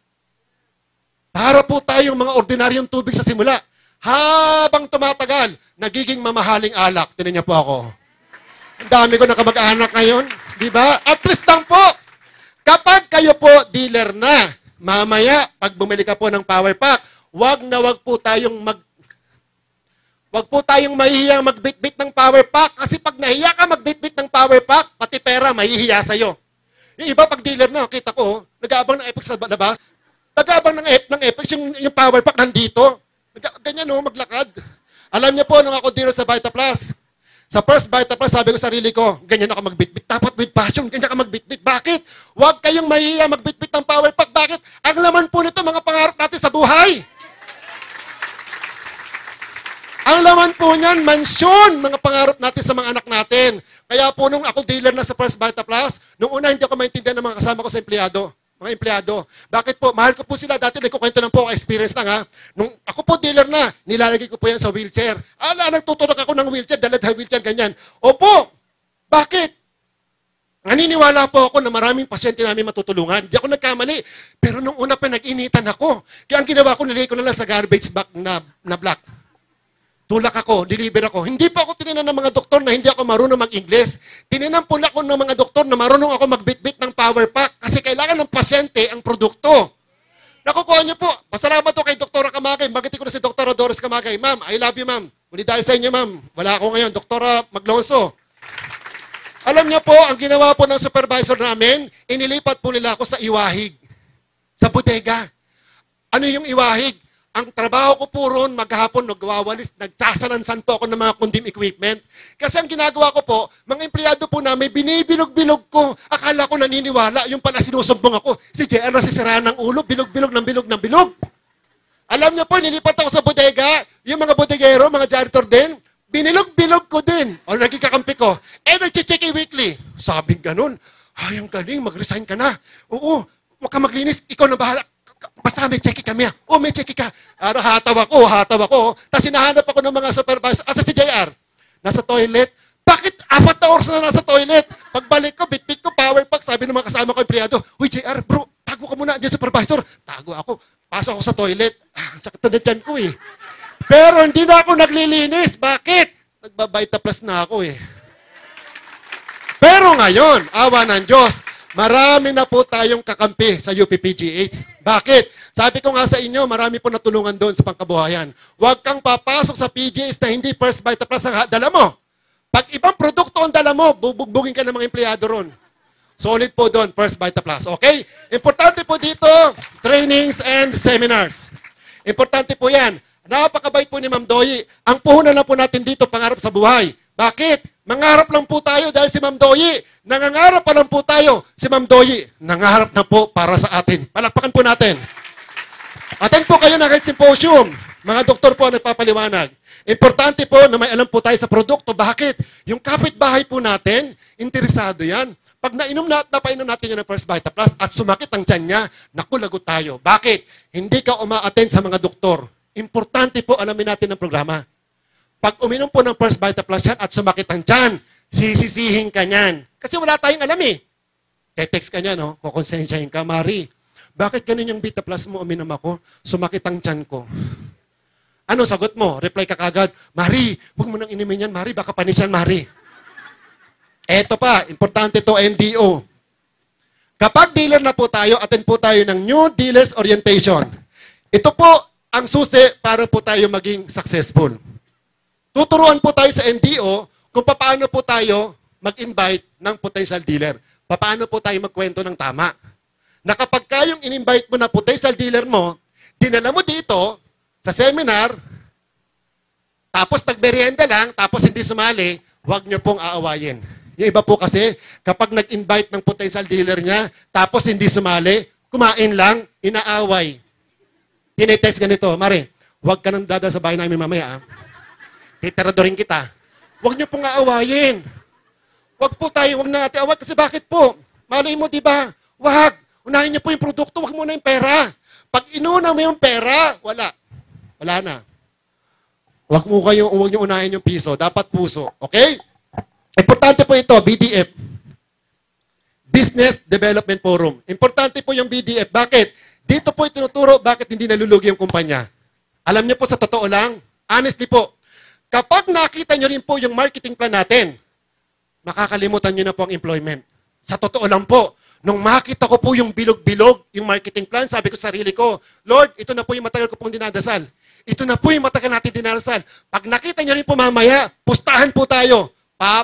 Para po tayong mga ordinaryong tubig sa simula. Habang tumatagal, nagiging mamahaling alak. Tinan niyo po ako. Ang dami ko na kamag-anak ngayon. Di ba? At least lang po. Kapag kayo po dealer na, mamaya, pag bumili ka po ng power pack, wag po tayong mahihiyang magbitbit ng power pack kasi pag nahiya ka magbitbit ng power pack, pati pera mahihiya sa'yo. Yung iba pag dealer na, kita ko, nag-aabang ng Apex sa labas, nag-aabang ng Apex, yung power pack nandito. Ganyan maglakad. Alam niyo po, nung ako dealer sa Vita Plus, sa First Vita Plus, sabi ko sa sarili ko, ganyan ako magbitbit. Dapat with passion, ganyan ka magbitbit. Bakit? Huwag kayong mahihiya magbitbit ng power pack. Bakit? Ang laman po nito, mga pangarap natin sa buhay. Ang laman po niyan, mansyon, mga pangarap natin sa mga anak natin. Kaya po nung ako dealer na sa First Vita Plus, nung una hindi ako maintindihan ng mga kasama ko sa mga empleyado. Bakit po? Mahal ko po sila. Dati nagkukwento lang po, experience lang Nung ako po dealer na, nilalagay ko po yan sa wheelchair. Nagtuturok ako ng wheelchair, dalad sa wheelchair, ganyan. Opo! Bakit? Naniniwala po ako na maraming pasyente namin matutulungan. Hindi ako nagkamali. Pero nung una pa, nag-initan ako. Kaya ang ginawa ko, nilagay ko na lang sa garbage bag na black. Tulak ako, deliver ako. Hindi pa ako tininan ng mga doktor na hindi ako marunong mag-Ingles. Tininan po ako ng mga doktor na marunong ako magbitbit ng power pack kasi kailangan ng pasyente ang produkto. Nakukuha niyo po. Pasalamat po kay Dr. Kamagay. Bagiti ko na si Dr. Doris Kamagay. Ma'am, I love you, ma'am. Muli dahil sa inyo, ma'am. Wala ako ngayon. Dr. Maglonso. Alam niyo po, ang ginawa po ng supervisor namin, inilipat po nila ako sa Iwahig. Sa bodega. Ano yung Iwahig? Ang trabaho ko po ron, maghapon, nagwawalis, nagsasalansan po ako ng mga condim equipment. Kasi ang ginagawa ko po, mga empleyado po namin, binibilog-bilog ko. Akala ko naniniwala, yung pala sinusumbong ako. Si JR nasisiraan ng ulo, bilog-bilog ng bilog ng bilog. Alam niyo po, nilipat ako sa bodega, yung mga bodegero, mga janitor din, binilog-bilog ko din. O naging kakampi ko. Nag-check weekly. Sabing ganun, ay, ang galing, mag-resign ka na. Oo, huwag ka maglinis, ikaw na bahala. Basta may checky kami. Oh, may checky ka. Hataw ako. Tapos hinahanap ako ng mga supervisor. Asa si JR? Nasa toilet. Bakit 4 na oras na nasa toilet? Pagbalik ko, bitbit ko, power pack. Sabi ng mga kasama ko, empleyado, uy, JR, bro, tago ka muna dyan, supervisor. Tago ako. Pasok ako sa toilet. Sakit na dyan ko eh. Pero hindi na ako naglilinis. Bakit? Nagbabayta plus na ako eh. Pero ngayon, awa ng Diyos, marami na po tayong kakampi sa UPPGH. Bakit? Sabi ko nga sa inyo, marami po natulungan doon sa pangkabuhayan. Huwag kang papasok sa PGH na hindi First Vita Plus ang dala mo. Pag ibang produkto ang dala mo, bubugbugin ka ng mga empleyado ron. Solid po doon, First Vita Plus. Okay? Importante po dito, trainings and seminars. Importante po yan. Napakabait po ni Ma'am Doyi. Ang puhunan lang po natin dito, pangarap sa buhay. Bakit? Mangarap lang po tayo dahil si Ma'am Doyi. Nangangarap pa lang po tayo. Si Ma'am Doyi, nangarap na po para sa atin. Palakpakan po natin. Attend po kayo ng health symposium. Mga doktor po ang nagpapaliwanag. Importante po na may alam po tayo sa produkto. Bakit? Yung kapitbahay po natin, interesado yan. Pag napainom natin yan ng First Vita Plus at sumakit ang tiyan niya, naku, lagot tayo. Bakit? Hindi ka uma-attend sa mga doktor. Importante po alamin natin ang programa. Pag uminom po ng First Vita Plus yan at sumakit ang tiyan, sisisihin ka niyan. Kasi wala tayong alam eh. Te-text ka niya, no? Kukonsensyahin ka, Mari. Bakit ganun yung Vita Plus mo uminom ako? Sumakit ang tiyan ko. Ano sagot mo? Reply ka kagad, Mari, huwag mo nang inumin yan, Mari. Baka panis yan, Mari. Eto pa, importante to, NDO. Kapag dealer na po tayo, attend po tayo ng New Dealers Orientation. Ito po ang susi para po tayo maging successful. Tuturuan po tayo sa NDO kung paano po tayo mag-invite ng potential dealer. Paano po tayo magkwento ng tama. Na kapag kayong in-invite mo na potential dealer mo, dinala mo dito sa seminar, tapos nagmerienda lang, tapos hindi sumali, huwag nyo pong aawayin. Yung iba po kasi, kapag nag-invite ng potential dealer niya, tapos hindi sumali, kumain lang, inaaway. Tinetext ganito, Mare, huwag ka nang dada sa bahay namin mamaya. Titiradorin kita. Huwag niyo pong aawayin. Huwag po tayo, huwag na natin away. Kasi bakit po? Malay mo, di ba? Huwag. Unahin niyo po yung produkto, huwag muna yung pera. Pag inuna mo yung pera, wala. Wala na. Huwag niyo unahin yung piso. Dapat puso. Okay? Importante po ito, BDF. Business Development Forum. Importante po yung BDF. Bakit? Dito po itinuturo bakit hindi nalulugi yung kumpanya. Alam niyo po sa totoo lang, honestly po, kapag nakita nyo rin po yung marketing plan natin, makakalimutan nyo na po ang employment. Sa totoo lang po, nung makita ko po yung bilog-bilog, yung marketing plan, sabi ko sa sarili ko, Lord, ito na po yung matagal ko pong dinadasal. Ito na po yung matagal natin dinadasal. Pag nakita nyo rin po mamaya, pustahan po tayo.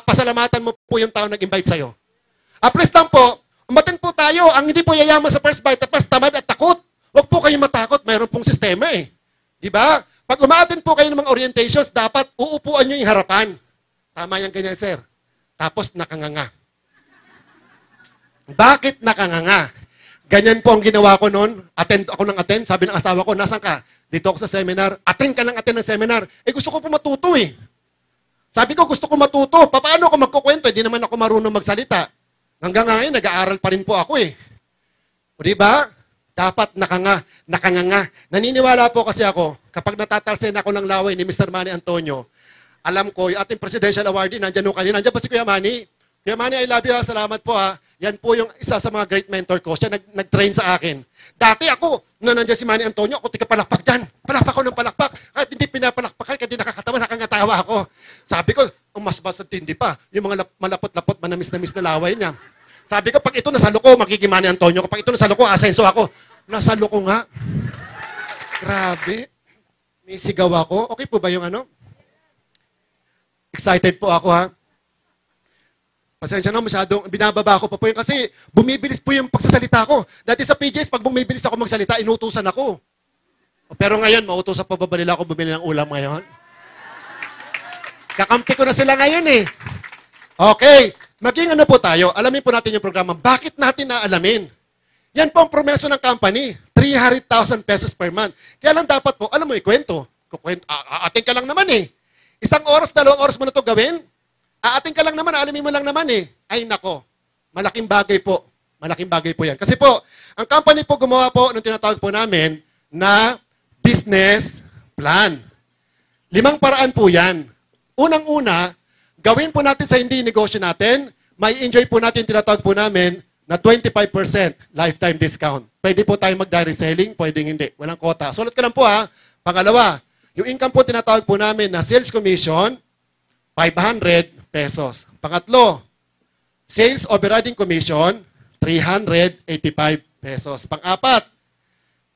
Pasalamatan mo po yung tao nag-invite sa'yo. Please lang po, umatin po tayo. Ang hindi po yayaman sa First Vita Plus, tamad at takot. Huwag po kayong matakot. Mayroon pong sistema eh. Di ba? Pag umaatin po kayo ng mga orientations, dapat uupuan nyo yung harapan. Tama yan ganyan, sir. Tapos nakanganga. Bakit nakanganga? Ganyan po ang ginawa ko noon. Attend ako ng attend. Sabi ng asawa ko, nasan ka? Dito ako sa seminar. Attend ka ng attend ng seminar. Gusto ko po matuto eh. Sabi ko, gusto ko matuto. Paano ako magkukwento? Hindi naman ako marunong magsalita. Hanggang ngayon, nag-aaral pa rin po ako eh. O diba? Dapat nakanganga. Naniniwala po kasi ako, kapag natatalsen ako ng laway ni Mr. Manny Antonio, alam ko, yung ating presidential awardee, nandyan po kanina. Nandyan pa si Kuya Manny. Kuya Manny, I love you. Salamat po ha. Yan po yung isa sa mga great mentor ko. Siya nag-train sa akin. Dati ako, nung nandiyan si Manny Antonio, ako tika-palakpak dyan. Palakpak ko ng palakpak. Kahit hindi pinapalakpakan, kahit hindi nakakatawa, nakangatawa ako. Sabi ko, ang mas tindi pa, yung mga malapot-lapot, manamis-namis na laway niya. Sabi ko, pag ito nasalo ko, magiging Manny Antonio. Kapag ito nasalo ko, asenso ako. Nasalo ko nga. Grabe. May sigaw ako. Okay po ba yung ano? Excited po ako ha. Pasensya na, masyadong binababa ko pa po yun kasi bumibilis po yung pagsasalita ko. Dati sa PJs, pag bumibilis ako magsalita, inutusan ako. Pero ngayon, mautos pa ba nila ako bumili ng ulam ngayon? Kakampi ko na sila ngayon eh. Okay, maging ano po tayo, alamin po natin yung programa. Bakit natin naalamin? Yan po ang promeso ng company, 300,000 pesos per month. Kaya lang dapat po, alam mo, ikwento. Aating ka lang naman eh. 1 oras, 2 oras mo na ito gawin. Aating ka lang naman, alamin mo lang naman eh. Ay nako, malaking bagay po. Malaking bagay po yan. Kasi po, ang company po gumawa po ng tinatawag po namin na business plan. 5 paraan po yan. Unang-una, gawin po natin sa hindi negosyo natin, may enjoy po natin tinatawag po namin na 25% lifetime discount. Pwede po tayo mag-direct selling, pwedeng hindi. Walang quota. Sulat ka lang po ha. Pangalawa, yung income po tinatawag po namin na sales commission, 500 pesos. Pangatlo, sales overriding commission, 385 pesos. Pang-apat,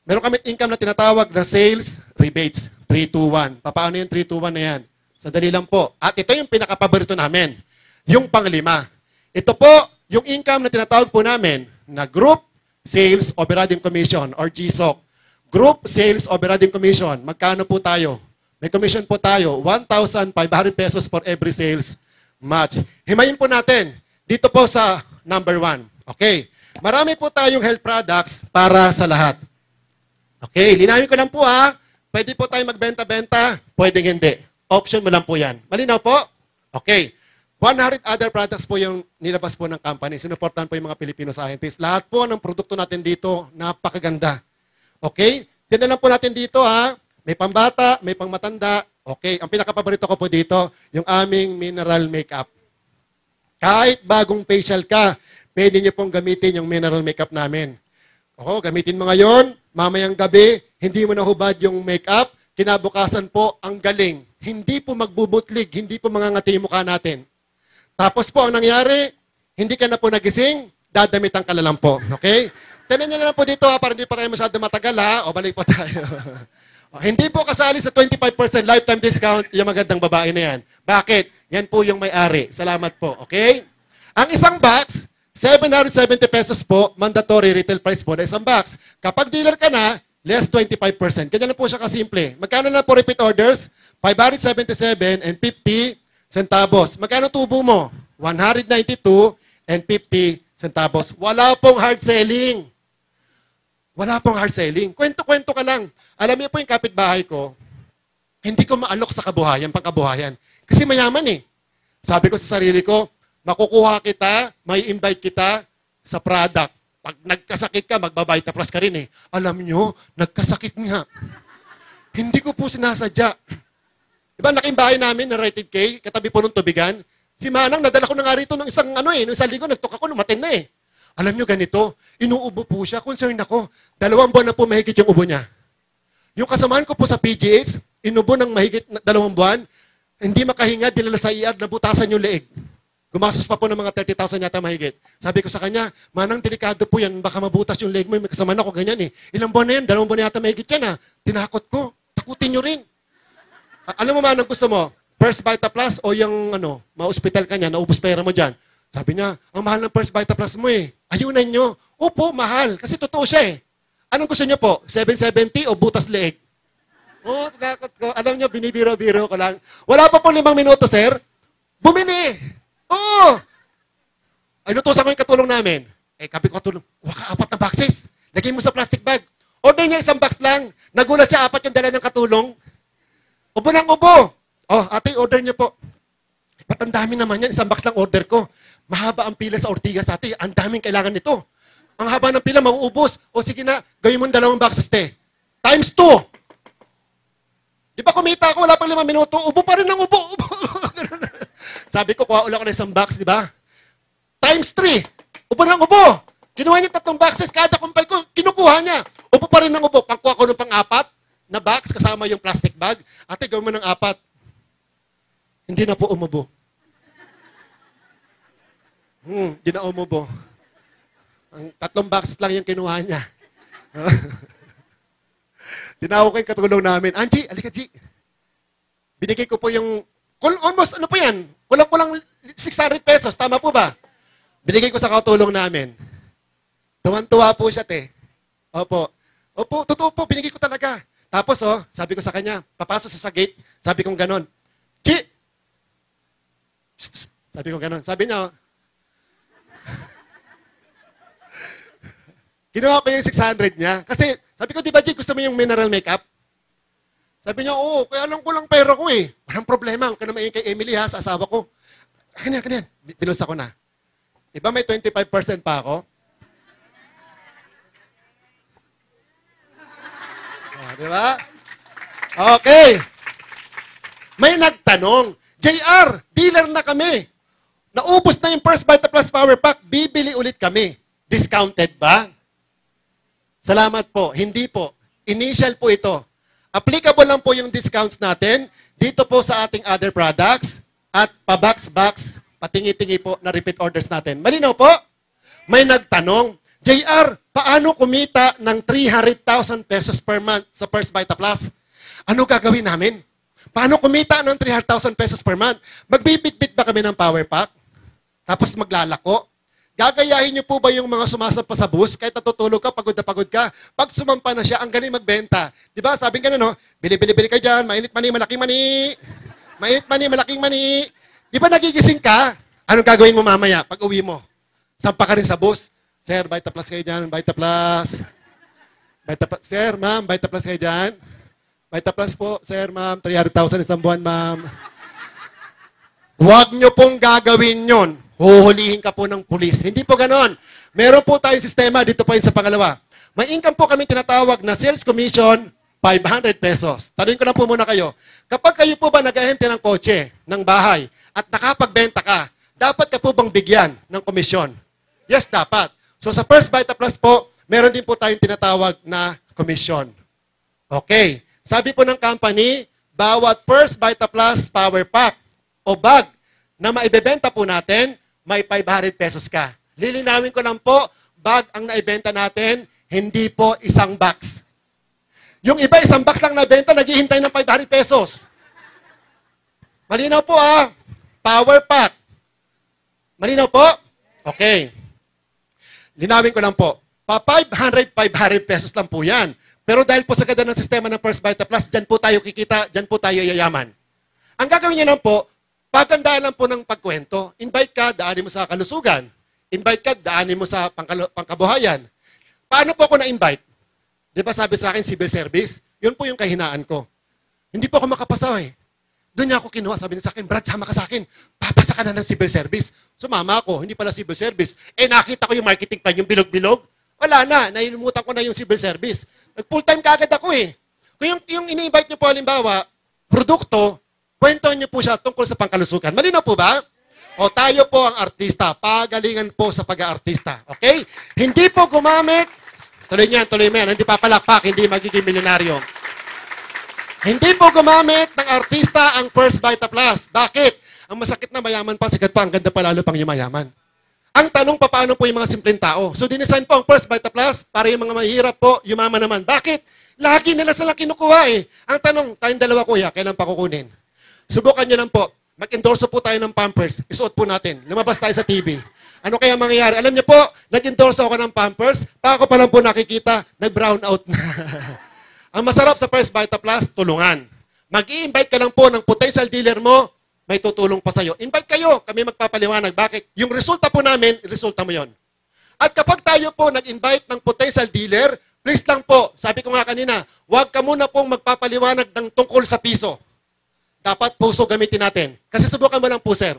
meron kami income na tinatawag na sales rebates, 321. Paano yung 321 na yan? Sadali lang po. At ito yung pinakapaborito namin. Yung pang-5. Ito po, yung income na tinatawag po namin na Group Sales Overriding Commission or GSOC. Group Sales Overriding Commission. Magkano po tayo? May commission po tayo, 1,500 pesos for every sales match. Himayin po natin dito po sa number 1. Okay. Marami po tayong health products para sa lahat. Okay, linawin ko lang po ha. Pwede po tayo magbenta-benta, pwedeng hindi. Option mo lang po yan. Malinaw po? Okay. 100 other products po yung nilabas po ng company. Sinuportahan po yung mga Filipino scientists. Lahat po ng produkto natin dito, napakaganda. Okay? Tignan lang po natin dito ha. May pambata, may pangmatanda. Okay. Ang pinakapaborito ko po dito, yung aming mineral makeup. Kahit bagong facial ka, pwede nyo pong gamitin yung mineral makeup namin. Gamitin mo ngayon, mamayang gabi, hindi mo nahubad yung makeup, kinabukasan po, ang galing. Hindi po magbubutlig, hindi po mangangati yung mukha natin. Tapos po, ang nangyari, hindi ka na po nagising, dadamitan ka na lang po. Okay? Tignan nyo na lang po dito para hindi pa tayo masyado matagal ha. O balik po tayo. Hindi po kasali sa 25% lifetime discount yung magandang babae na yan. Bakit? Yan po yung may-ari. Salamat po. Okay? Ang isang box, 770 pesos po, mandatory retail price po na isang box. Kapag dealer ka na, less 25%. Kanya na po siya kasimple. Magkano na po repeat orders? 577 and 50 centavos. Magkano tubo mo? 192 and 50 centavos. Wala pong hard selling. Wala pong hard selling. Kwento-kwento ka lang. Alam niyo po yung kapitbahay ko, hindi ko maalok sa kabuhayan, pangkabuhayan. Kasi mayaman eh. Sabi ko sa sarili ko, makukuha kita, may invite kita sa product. Pag nagkasakit ka, magbabita plus ka rin eh. Alam nyo, nagkasakit nga. Hindi ko po sinasadya. Diba, laking bahay namin na rated K, katabi po ng tubigan. Si Manang, nadala ko na nga rito ng isang isang linggo, nagtok ako, lumatin na eh. Alam nyo ganito, inuubo po siya, concern ako. 2 buwan na po mahigit yung ubo niya. Yung kasamaan ko po sa PGH, inubo ng mahigit 2 buwan, hindi makahinga, dinala sa ER, nabutasan yung leeg. Gumastos pa po ng mga 30,000 yata mahigit. Sabi ko sa kanya, Manang, delikado po yan, baka mabutas yung leeg mo, may kasamaan ako, ganyan eh. Ilang buwan na yan, 2 buwan yata mahigit yan ah. Tinakot ko, takutin nyo rin. Alam mo Manang, gusto mo? First Vita Plus o yung ma-hospital ka niya, naubos pera mo dyan. Sabi niya, ang mahal ng First Vita Plus mo eh. Ayunan nyo. Opo, mahal. Kasi totoo siya eh. Anong gusto niyo po? 770 o butas leeg? Oh, takot ko. Alam niyo, binibiro-biro ko lang. Wala pa po 5 minuto, sir. Bumili. Oo. Ay, lutusan ko yung katulong namin. Kapi ko katulong. Waka 4 na boxes. Lagay mo sa plastic bag. Order niya 1 box lang. Nagulat siya, 4 yung dala ng katulong. Ubo ng ubo. Oh, ate, order niyo po. Ba't ang dami naman yan? 1 box lang order ko. Mahaba ang pila sa Ortigas, ate. Ang daming kailangan nito. Ang haba ng pila, mauubos. O sige na, gawin mo 2 boxes, te. Times 2. Di ba kumita ako, wala pang 5 minuto, ubo pa rin ng ubo. Sabi ko, kuha ulit ako ng 1 box, di ba? Times 3. Ubo ng ubo. Kinuha niya 3 boxes, kada kumpay ko, kinukuha niya. Ubo pa rin ng ubo. Pangkuha ko ng 4 na box, kasama yung plastic bag. Ate, gawin mo ng 4. Hindi na po umubo. Hindi na umubo. Ang 3 boxes lang yung kinuha niya. Tinawag ko yung katulong namin. Angie, alika, G. Binigay ko po yung, almost, ano po yan? Kulang-kulang 600 pesos. Tama po ba? Binigay ko sa katulong namin. Tuwan-tuwa po siya, te. Opo. Opo, totoo po. Binigay ko talaga. Tapos, sabi ko sa kanya, papasok sa gate, sabi kong ganon, Chi! Psst, psst. Sabi ko ganon. Sabi niya, kinuha ko yung 600 niya. Kasi, sabi ko, di ba, Chi, gusto mo yung mineral makeup? Sabi niya, oo, kaya alam ko lang pera ko eh. Walang problema, huwag ka na maingay kay Emily ha, sa asawa ko. Kanyan. Binusa ko na. Diba may 25% pa ako? Diba? Okay. May nagtanong, JR, dealer na kami. Naubos na yung First Vita Plus Power Pack, bibili ulit kami. Discounted ba? Salamat po. Hindi po. Initial po ito. Applicable lang po yung discounts natin dito po sa ating other products at pa-box-box, patingi-tingi po na repeat orders natin. Malinaw po? May nagtanong, JR, paano kumita ng 300,000 pesos per month sa First Vita Plus? Ano gagawin namin? Paano kumita ng 300,000 pesos per month? Magbibit-bit ba kami ng power pack? Tapos maglalako? Gagayahin niyo po ba yung mga sumasampa sa bus? Kahit natutulog ka, pagod na pagod ka. Pag sumampa na siya, ang galing magbenta. Di ba? Sabi ka na, no? Bili ka dyan. Mainit mani, malaking mani. Mainit mani, malaking mani. Di ba nagigising ka? Anong gagawin mo mamaya pag uwi mo? Sampa ka rin sa bus. Sir, Vita Plus kayo dyan. Vita Plus. Sir, ma'am, Vita Plus kayo dyan. Vita Plus po, sir, ma'am. 300,000 isang buwan, ma'am. Huwag nyo pong gagawin yon. Huhulihin ka po ng pulis. Hindi po ganon. Meron po tayong sistema, dito po yun sa pangalawa. May income po kami tinatawag na sales commission, 500 pesos. Tanungin ko na po muna kayo. Kapag kayo po ba nag-ahente ng kotse, ng bahay, at nakapagbenta ka, dapat ka po bang bigyan ng komisyon? Yes, dapat. So sa First Vita Plus po, meron din po tayong tinatawag na komisyon. Okay. Sabi po ng company, bawat First Vita Plus Power Pack o bag na maibebenta po natin, may 500 pesos ka. Lilinawin ko lang po, bag ang naibenta natin, hindi po isang box. Yung iba, isang box lang nabenta, naghihintay ng 500 pesos. Malinaw po Power pack. Malinaw po? Okay. Linawin ko lang po. Pa 500 pesos lang po yan. Pero dahil po sa ganda ng sistema ng First Vita Plus, dyan po tayo kikita, dyan po tayo yayaman. Ang gagawin niyo lang po, pagandaan lang po ng pagkwento. Invite ka, daanin mo sa kalusugan. Invite ka, daanin mo sa pangkabuhayan. Paano po ako na-invite? Di ba sabi sa akin, civil service? Yun po yung kahinaan ko. Hindi po ako makapasa Doon niya ako kinuha. Sabi niya sa akin, Brad, sama ka sa akin. Papasa ka na ng civil service. Sumama ako, hindi pala civil service. Nakita ko yung marketing plan, yung bilog-bilog. Wala na, nailimutan ko na yung civil service. Full-time kaagad ako Kung yung ini-invite niyo po, halimbawa, produkto, kwento niyo po siya tungkol sa pangkalusugan. Malinaw po ba? O tayo po ang artista. Pagalingan po sa pag-aartista. Okay? Hindi po gumamit. Tuloy mo yan. Hindi papalakpak, hindi magiging milyonaryo. Hindi po gumamit ng artista ang First Vita Plus. Bakit? Ang masakit na mayaman pa, sikat pa, ang ganda pa lalo pang yung mayaman. Ang tanong pa, paano po yung mga simpleng tao? So, dinesign po ang First Vita Plus para yung mga mahirap po, yumaman naman. Bakit? Lagi nila silang kinukuha Ang tanong, tayong dalawa kuya, kailan pa kukunin? Subukan nyo lang po. Mag-endorso po tayo ng Pampers. Isuot po natin. Lumabas tayo sa TV. Ano kaya mangyayari? Alam niyo po, nag-endorso ako ng Pampers. Pa ako pa lang po nakikita, nag-brown out na. Ang masarap sa First Vita Plus, tulungan. Mag-i-invite ka lang po ng potential dealer mo, may tutulong pa sa'yo. Invite kayo, kami magpapaliwanag. Bakit? Yung resulta po namin, resulta mo yon. At kapag tayo po nag-invite ng potential dealer, please lang po, sabi ko nga kanina, huwag ka muna pong magpapaliwanag ng tungkol sa piso. Dapat puso gamitin natin. Kasi subukan mo lang po, sir.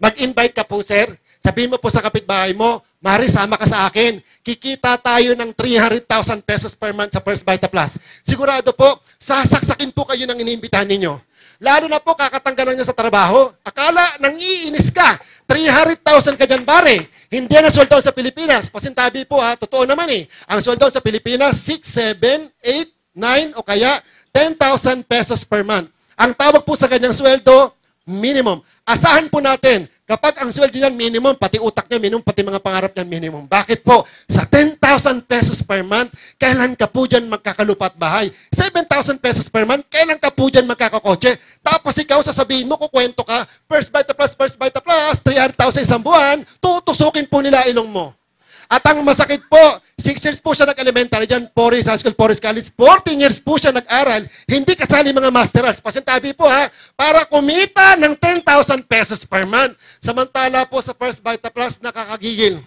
Mag-invite ka po, sir. Sabihin mo po sa kapitbahay mo, Mari, sama ka sa akin. Kikita tayo ng 300,000 pesos per month sa First Vita Plus. Sigurado po, sasaksakin po kayo ng iniimbitahan ninyo. Lalo na po, kakatanggalan nyo sa trabaho. Akala, nangiinis ka. 300,000 ka dyan, pare. Hindi na sweldo sa Pilipinas. Pasintabi po totoo naman Ang sweldo sa Pilipinas, 6, 7, 8, 9 o kaya 10,000 pesos per month. Ang tawag po sa ganyang sweldo, minimum. Asahan po natin, kapag ang sweldo niyan minimum, pati utak niya minimum, pati mga pangarap niyan minimum. Bakit po? Sa 10,000 pesos per month, kailan ka po dyan magkakalupa at bahay? 7,000 pesos per month, kailan ka po dyan magkakakotse? Tapos ikaw sasabihin mo, kukwento ka, First Vita Plus, 300,000 isang buwan, tutusukin po nila ilong mo. At ang masakit po, 6 years po siya nag-elementary dyan, Forest High School, Forest College. 14 years po siya nag-aral, hindi kasali mga masterals. Pasintabi po ha, para kumita ng 10,000 pesos per month. Samantala po sa First Vita Plus, nakakagigil.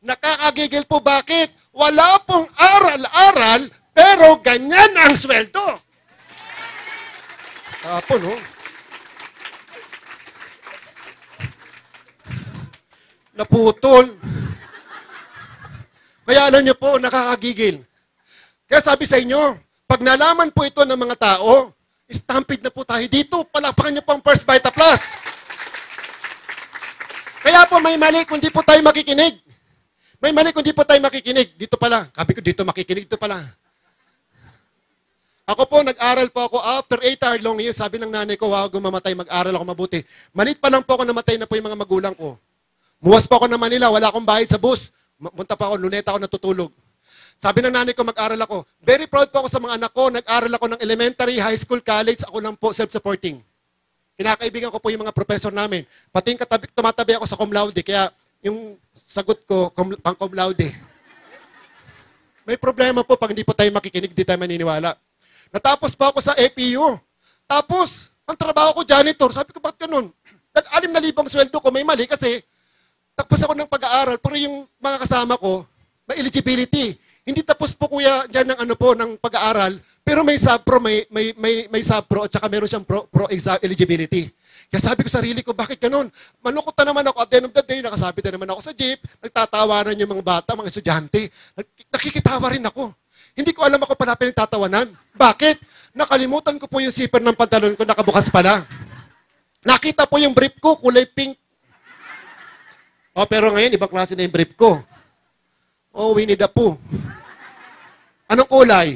Nakakagigil po bakit? Wala pong aral-aral, pero ganyan ang sweldo. Tapon, no? Naputol. Kaya alam niyo po, nakakagigil. Kaya sabi sa inyo, pag nalaman po ito ng mga tao, stampede na po tayo dito. Palakpakan niyo po ang First Vita Plus. Kaya po may mali kung di po tayo makikinig. May mali kung di po tayo makikinig. Dito pala. Sabi ko dito makikinig, dito pala. Ako po, nag-aral po ako after 8 hour long years. Sabi ng nanay ko, wow, gumamatay, mag-aral ako mabuti. Malit pa lang po ako namatay na po yung mga magulang ko. Muwas pa ako ng Manila, wala akong bayad sa bus. Punta pa ako, luneta ako natutulog. Sabi ng nanay ko, mag-aral ako. Very proud po ako sa mga anak ko. Nag-aral ako ng elementary, high school, college. Ako lang po, self-supporting. Kinakaibigan ko po yung mga professor namin. Pati yung tumatabi ako sa cum laude. Kaya yung sagot ko, pang cum laude. May problema po pag hindi po tayo makikinig, hindi tayo maniniwala. Natapos pa ako sa APU. Tapos, ang trabaho ko, janitor. Sabi ko, bakit ganun? 6,000 sweldo ko, may mali kasi tapos ako ng pag-aaral, pero yung mga kasama ko, may eligibility. Hindi tapos po kuya dyan ng ng pag-aaral, pero may sub-pro, may sub-pro at saka meron siyang pro-exam eligibility. Kaya sabi ko sarili ko, bakit ganun? Malungkot na naman ako. At the end of the day, nakasabit na naman ako sa jeep, nagtatawanan yung mga bata, mga estudyante. Nakikitawa rin ako. Hindi ko alam ako pala pinagtatawanan. Bakit? Nakalimutan ko po yung zipper ng pantalon ko, nakabukas pala. Nakita po yung brief ko, kulay pink. Oh, pero ngayon, ibang klase na yung brief ko. Oh, Winnie the Pooh. Anong kulay?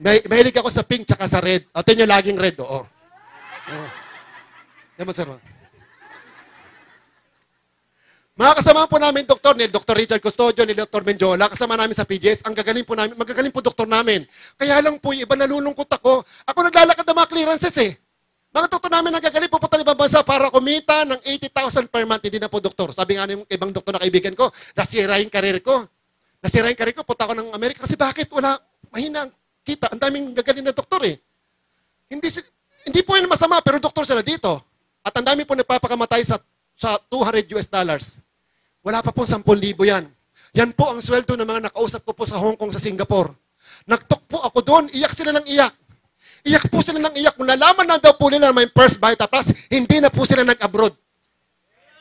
Mahilig ako sa pink tsaka sa red. O, tingnan nyo laging red, oo. Oh. Naman, sir. Mga kasama po namin, doktor, ni Dr. Richard Custodio, ni Dr. Menjola, kasama namin sa PGS, ang gagaling po namin, magagaling po doktor namin. Kaya lang po, yung iba nalulungkot ako. Ako naglalakad ng mga clearances eh. Mga doktor namin nagagaling pupunta ng ibang bansa para kumita ng 80,000 per month. Hindi na po doktor. Sabi nga ng ibang doktor na kaibigan ko, nasira yung karir ko. Nasira yung karir ko, punta ako ng Amerika. Kasi bakit? Wala, mahina ang kita. Ang daming gagaling na doktor eh. Hindi po yun masama, pero doktor sila dito. At ang dami po nagpapakamatay sa $200. Wala pa po 10,000 yan. Yan po ang sweldo ng mga nakausap ko po sa Hong Kong, sa Singapore. Nagtok po ako doon, iyak sila ng iyak. Iyak po sila ng iyak. Kung nalaman na daw po nila may First Vita Plus, hindi na po sila nag-abroad.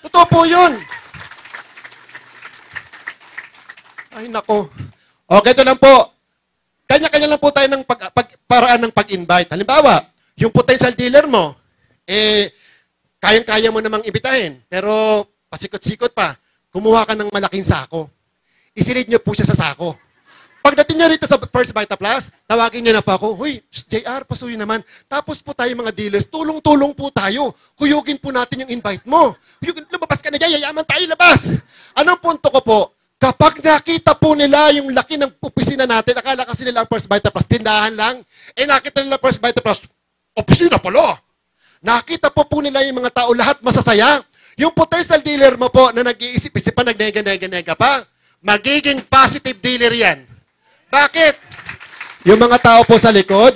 Totoo po yun. Ay, nako. Okay, ito lang po. Kanya-kanya lang po tayo ng paraan ng pag-invite. Halimbawa, yung potential dealer mo, kayang-kaya mo namang ibitahin. Pero pasikot-sikot pa, kumuha ka ng malaking sako. Isilid nyo po siya sa sako. Pagdating nyo rito sa First Vita Plus, tawagin nyo na pa ako, huy, JR, pasuyin naman. Tapos po tayo mga dealers, tulong-tulong po tayo. Kuyugin po natin yung invite mo. Lumabas ka na dyan, yayaman tayo, labas. Anong punto ko po? Kapag nakita po nila yung laki ng opisina natin, akala kasi nila ang First Vita Plus, tindahan lang. Nakita nila First Vita Plus, opisina pala. Nakita po nila yung mga tao, lahat masasaya. Yung potential dealer mo po na nag-iisip-isip pa, nagnega-nega pa, magiging positive dealer yan. Bakit? Yung mga tao po sa likod,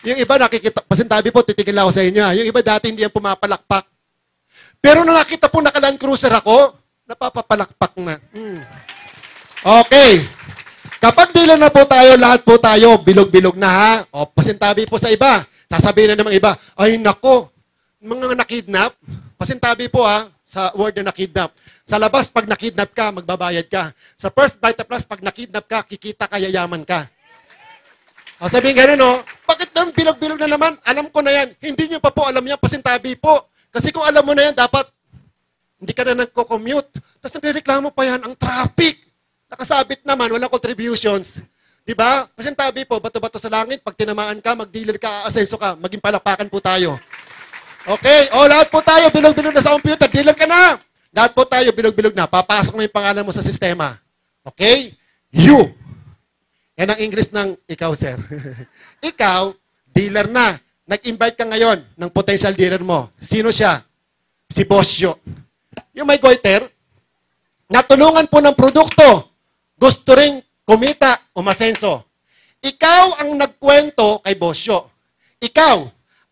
yung iba nakikita, pasintabi po, titigil ako sa inyo. Yung iba dati hindi yan pumapalakpak. Pero nung nakita po naka-Land Cruiser ako, napapapalakpak na. Okay. Kapag dealer na po tayo, lahat po tayo, bilog-bilog na ha. O, pasintabi po sa iba. Sasabihin na ng iba, ay nako, mga nakidnap, pasintabi po ha, sa word na nakidnap. Sa labas, pag nakidnap ka, magbabayad ka. Sa First Vita Plus, pag nakidnap ka, kikita ka, yayaman ka. O, sabihin ganun, no? Bakit naman bilog-bilog na naman? Alam ko na yan. Hindi nyo pa po alam yan, pasintabi po. Kasi kung alam mo na yan, dapat hindi ka na nagko-commute. Tapos nagreklamo pa yan, ang traffic. Nakasabit naman, walang contributions. Diba? Pasintabi po, bato-bato sa langit, pag tinamaan ka, mag-dealer ka, aasenso ka, maging palakpakan po tayo. Okay? O, lahat po tayo, bilog-bilog na sa computer, dealer ka na. Lahat po tayo, bilog-bilog na. Papasok na yung pangalan mo sa sistema. Okay? You. Yan ang English ng ikaw, sir. Ikaw, dealer na. Nag-invite ka ngayon ng potential dealer mo. Sino siya? Si Bosyo. Yung may goiter, natulungan po ng produkto, gusto ring kumita, umasenso. Ikaw ang nagkwento kay Bosyo. Ikaw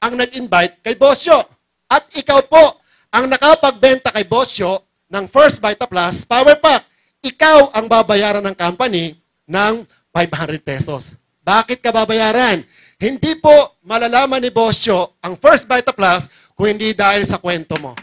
ang nag-invite kay Bosyo. At ikaw po ang nakapagbenta kay Bosyo ng First Vita Plus Power Pack. Ikaw ang babayaran ng company ng 500 pesos. Bakit ka babayaran? Hindi po malalaman ni Bosyo ang First Vita Plus kung hindi dahil sa kwento mo.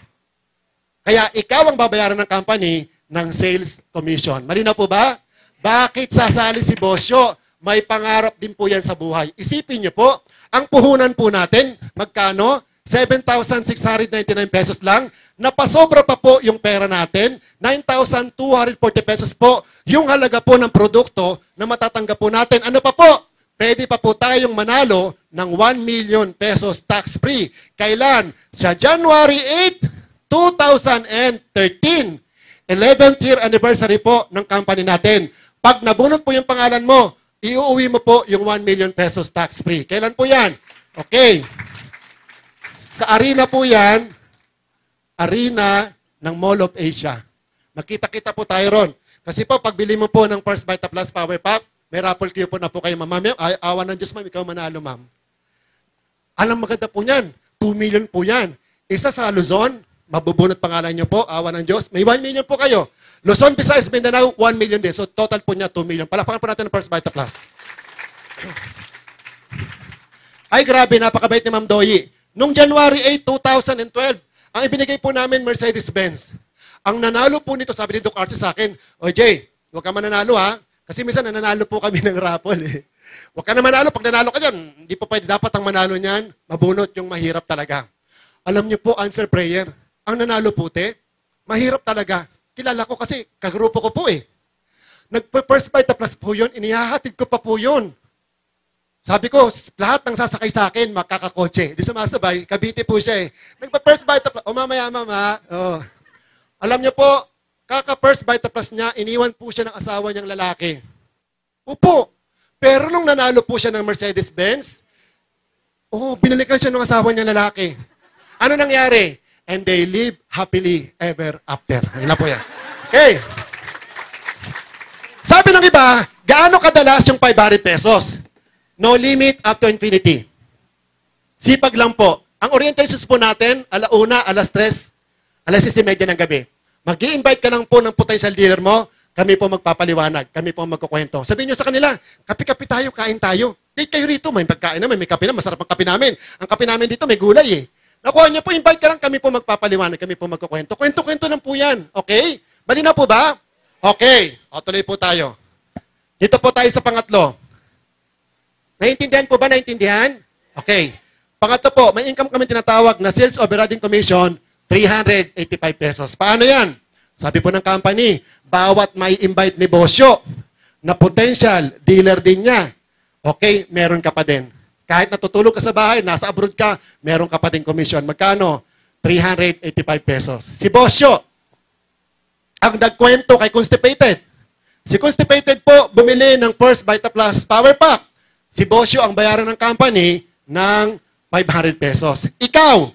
Kaya ikaw ang babayaran ng company ng sales commission. Malinaw po ba? Bakit sasali si Bosyo? May pangarap din po yan sa buhay. Isipin niyo po, ang puhunan po natin, magkano? 7,699 pesos lang. Napasobra pa po yung pera natin. 9,240 pesos po yung halaga po ng produkto na matatanggap po natin. Ano pa po? Pwede pa po tayong manalo ng 1 million pesos tax-free. Kailan? Sa January 8, 2013. 11th year anniversary po ng company natin. Pag nabunot po yung pangalan mo, iuuwi mo po yung 1 million pesos tax-free. Kailan po yan? Okay. Sa arena po yan, arena ng Mall of Asia. Makita-kita po tayo ron. Kasi po, pagbili mo po ng First Vita Plus Power Pack, may raffle coupon na po kayo, ma'am. Awa ng Diyos, ma'am, ikaw manalo, ma'am. Alam, maganda po yan. 2 million po yan. Isa sa Luzon, mabubunot pangalan niyo po, awa ng Diyos. May 1 million po kayo. Luzon, Visayas, Mindanao, 1 million din. So, total po niya, 2 million. Palakpakan po natin ng First Vita Plus. Ay, grabe, napakabait ni Ma'am Doyi. Noong January 8, 2012, ang ibinigay po namin Mercedes-Benz. Ang nanalo po nito, sabi ni Doc Arce sa akin, "O Jay, huwag ka mananalo ha." Kasi minsan nananalo po kami ng raffle eh. Huwag ka na manalo. Pag nanalo ka dyan, hindi po pwede. Dapat ang manalo niyan, mabunot yung mahirap talaga. Alam niyo po, answer prayer. Ang nanalo po, mahirap talaga. Kilala ko kasi, kagrupo ko po eh. Nag-First Vita Plus po yun, inihahatid ko pa po yun. Sabi ko, lahat ng sasakay sa akin, makakakotse. Di sumasabay, Cavite po siya eh. Nagpa-First Vita Plus, mamaya, mama. Oh. Alam niyo po, kaka-First Vita Plus niya, iniwan po siya ng asawa niyang lalaki. Opo. Pero nung nanalo po siya ng Mercedes-Benz, binalikan siya ng asawa niyang lalaki. Ano nangyari? And they live happily ever after. Ayun na po yan. Okay. Sabi ng iba, gaano kadalas yung 500 pesos? No limit up to infinity. Sipag lang po. Ang orientations po natin, 1:00, 3:00, 6:30 ng gabi. Mag-i-invite ka lang po ng potential dealer mo, kami po magpapaliwanag, kami po magkukwento. Sabihin nyo sa kanila, kape-kape tayo, kain tayo. Date kayo rito, may pagkain naman, may kape na, masarap ang kape namin. Ang kape namin dito, may gulay eh. Nakuha niyo po, invite ka lang, kami po magpapaliwanag, kami po magkukwento. Kwento-kwento lang po yan, okay? Bali na po ba? Okay, tuloy po tayo. Dito po tayo sa pangatlo. Naintindihan po ba? Naintindihan? Okay. Pangatlo po, may income kami tinatawag na Sales Overriding Commission, 385 pesos. Paano yan? Sabi po ng company, bawat may invite ni Bosyo na potential dealer din niya, okay, meron ka pa din. Kahit natutulog ka sa bahay, nasa abroad ka, meron ka pa din commission. Magkano? 385 pesos. Si Bosyo, ang nagkwento kay Constipated. Si Constipated po, bumili ng First Vita Plus Power Pack. Si Bosyo ang bayaran ng company ng 500 pesos. Ikaw,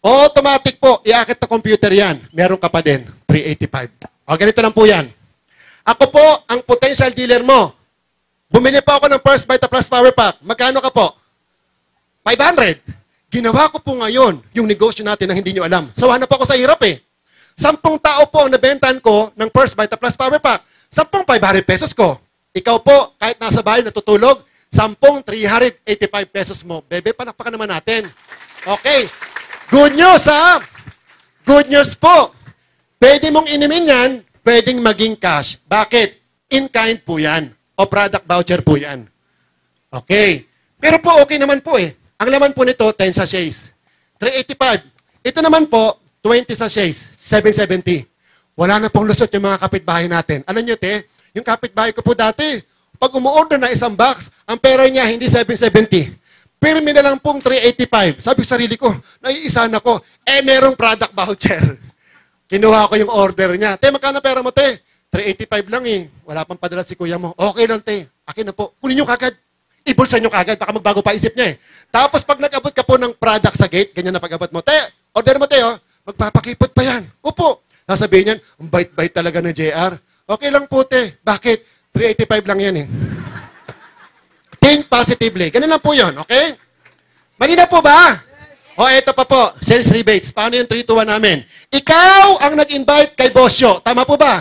automatic po, iakit na computer yan. Meron ka pa din, 385. O, ganito lang po yan. Ako po, ang potential dealer mo. Bumili pa ako ng First Vita Plus Power Pack. Magkano ka po? 500. Ginawa ko po ngayon yung negosyo natin na hindi nyo alam. Sawa na po ako sa hirap eh. 10 tao po ang nabentahan ko ng First Vita Plus Power Pack. 10 500 pesos ko. Ikaw po, kahit nasa bahay natutulog, 10 385 pesos mo. Bebe, palakpakan naman natin. Okay. Good news, ha? Good news po. Pwede mong inimin yan, pwedeng maging cash. Bakit? In kind po yan. O product voucher po yan. Okay. Pero po, okay naman po eh. Ang laman po nito, 10 sachets. 385. Ito naman po, 20 sachets. 770. Wala na pong lusot yung mga kapitbahay natin. Alam nyo, yung kapitbahay ko po dati, pag umu-order na isang box, ang pera niya hindi 770. Pirmi na lang pong 385. Sabi sa sarili ko, naiisa na ko. Merong product voucher. Kinuha ko yung order niya. Magkano pera mo, 385 lang eh. Wala pang padala si kuya mo. Okay lang, akin na po. Kunin nyo kagad. Ibulsan nyo kagad. Baka magbago pa isip niya eh. Tapos pag nag-abot ka po ng product sa gate, ganyan na pag-abot mo. Order mo, magpapakipot pa yan. Upo. Sasabihin yan, ang bait-bait talaga ng JR. Okay lang po, te. Bakit? 385 lang yan eh. Think positively. Ganun lang po yun, okay? Malina po ba? O, eto pa po, sales rebates. Paano yung 3-1 namin? Ikaw ang nag-invite kay Bosyo. Tama po ba?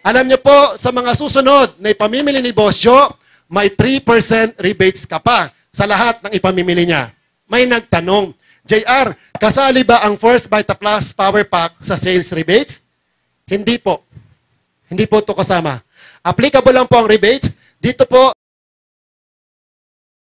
Alam niyo po, sa mga susunod na ipamimili ni Bosyo, may 3% rebates ka pa sa lahat ng ipamimili niya. May nagtanong, JR, kasali ba ang First Vita Plus Power Pack sa sales rebates? Hindi po. Hindi po ito kasama. Applicable lang po ang rebates. Dito po,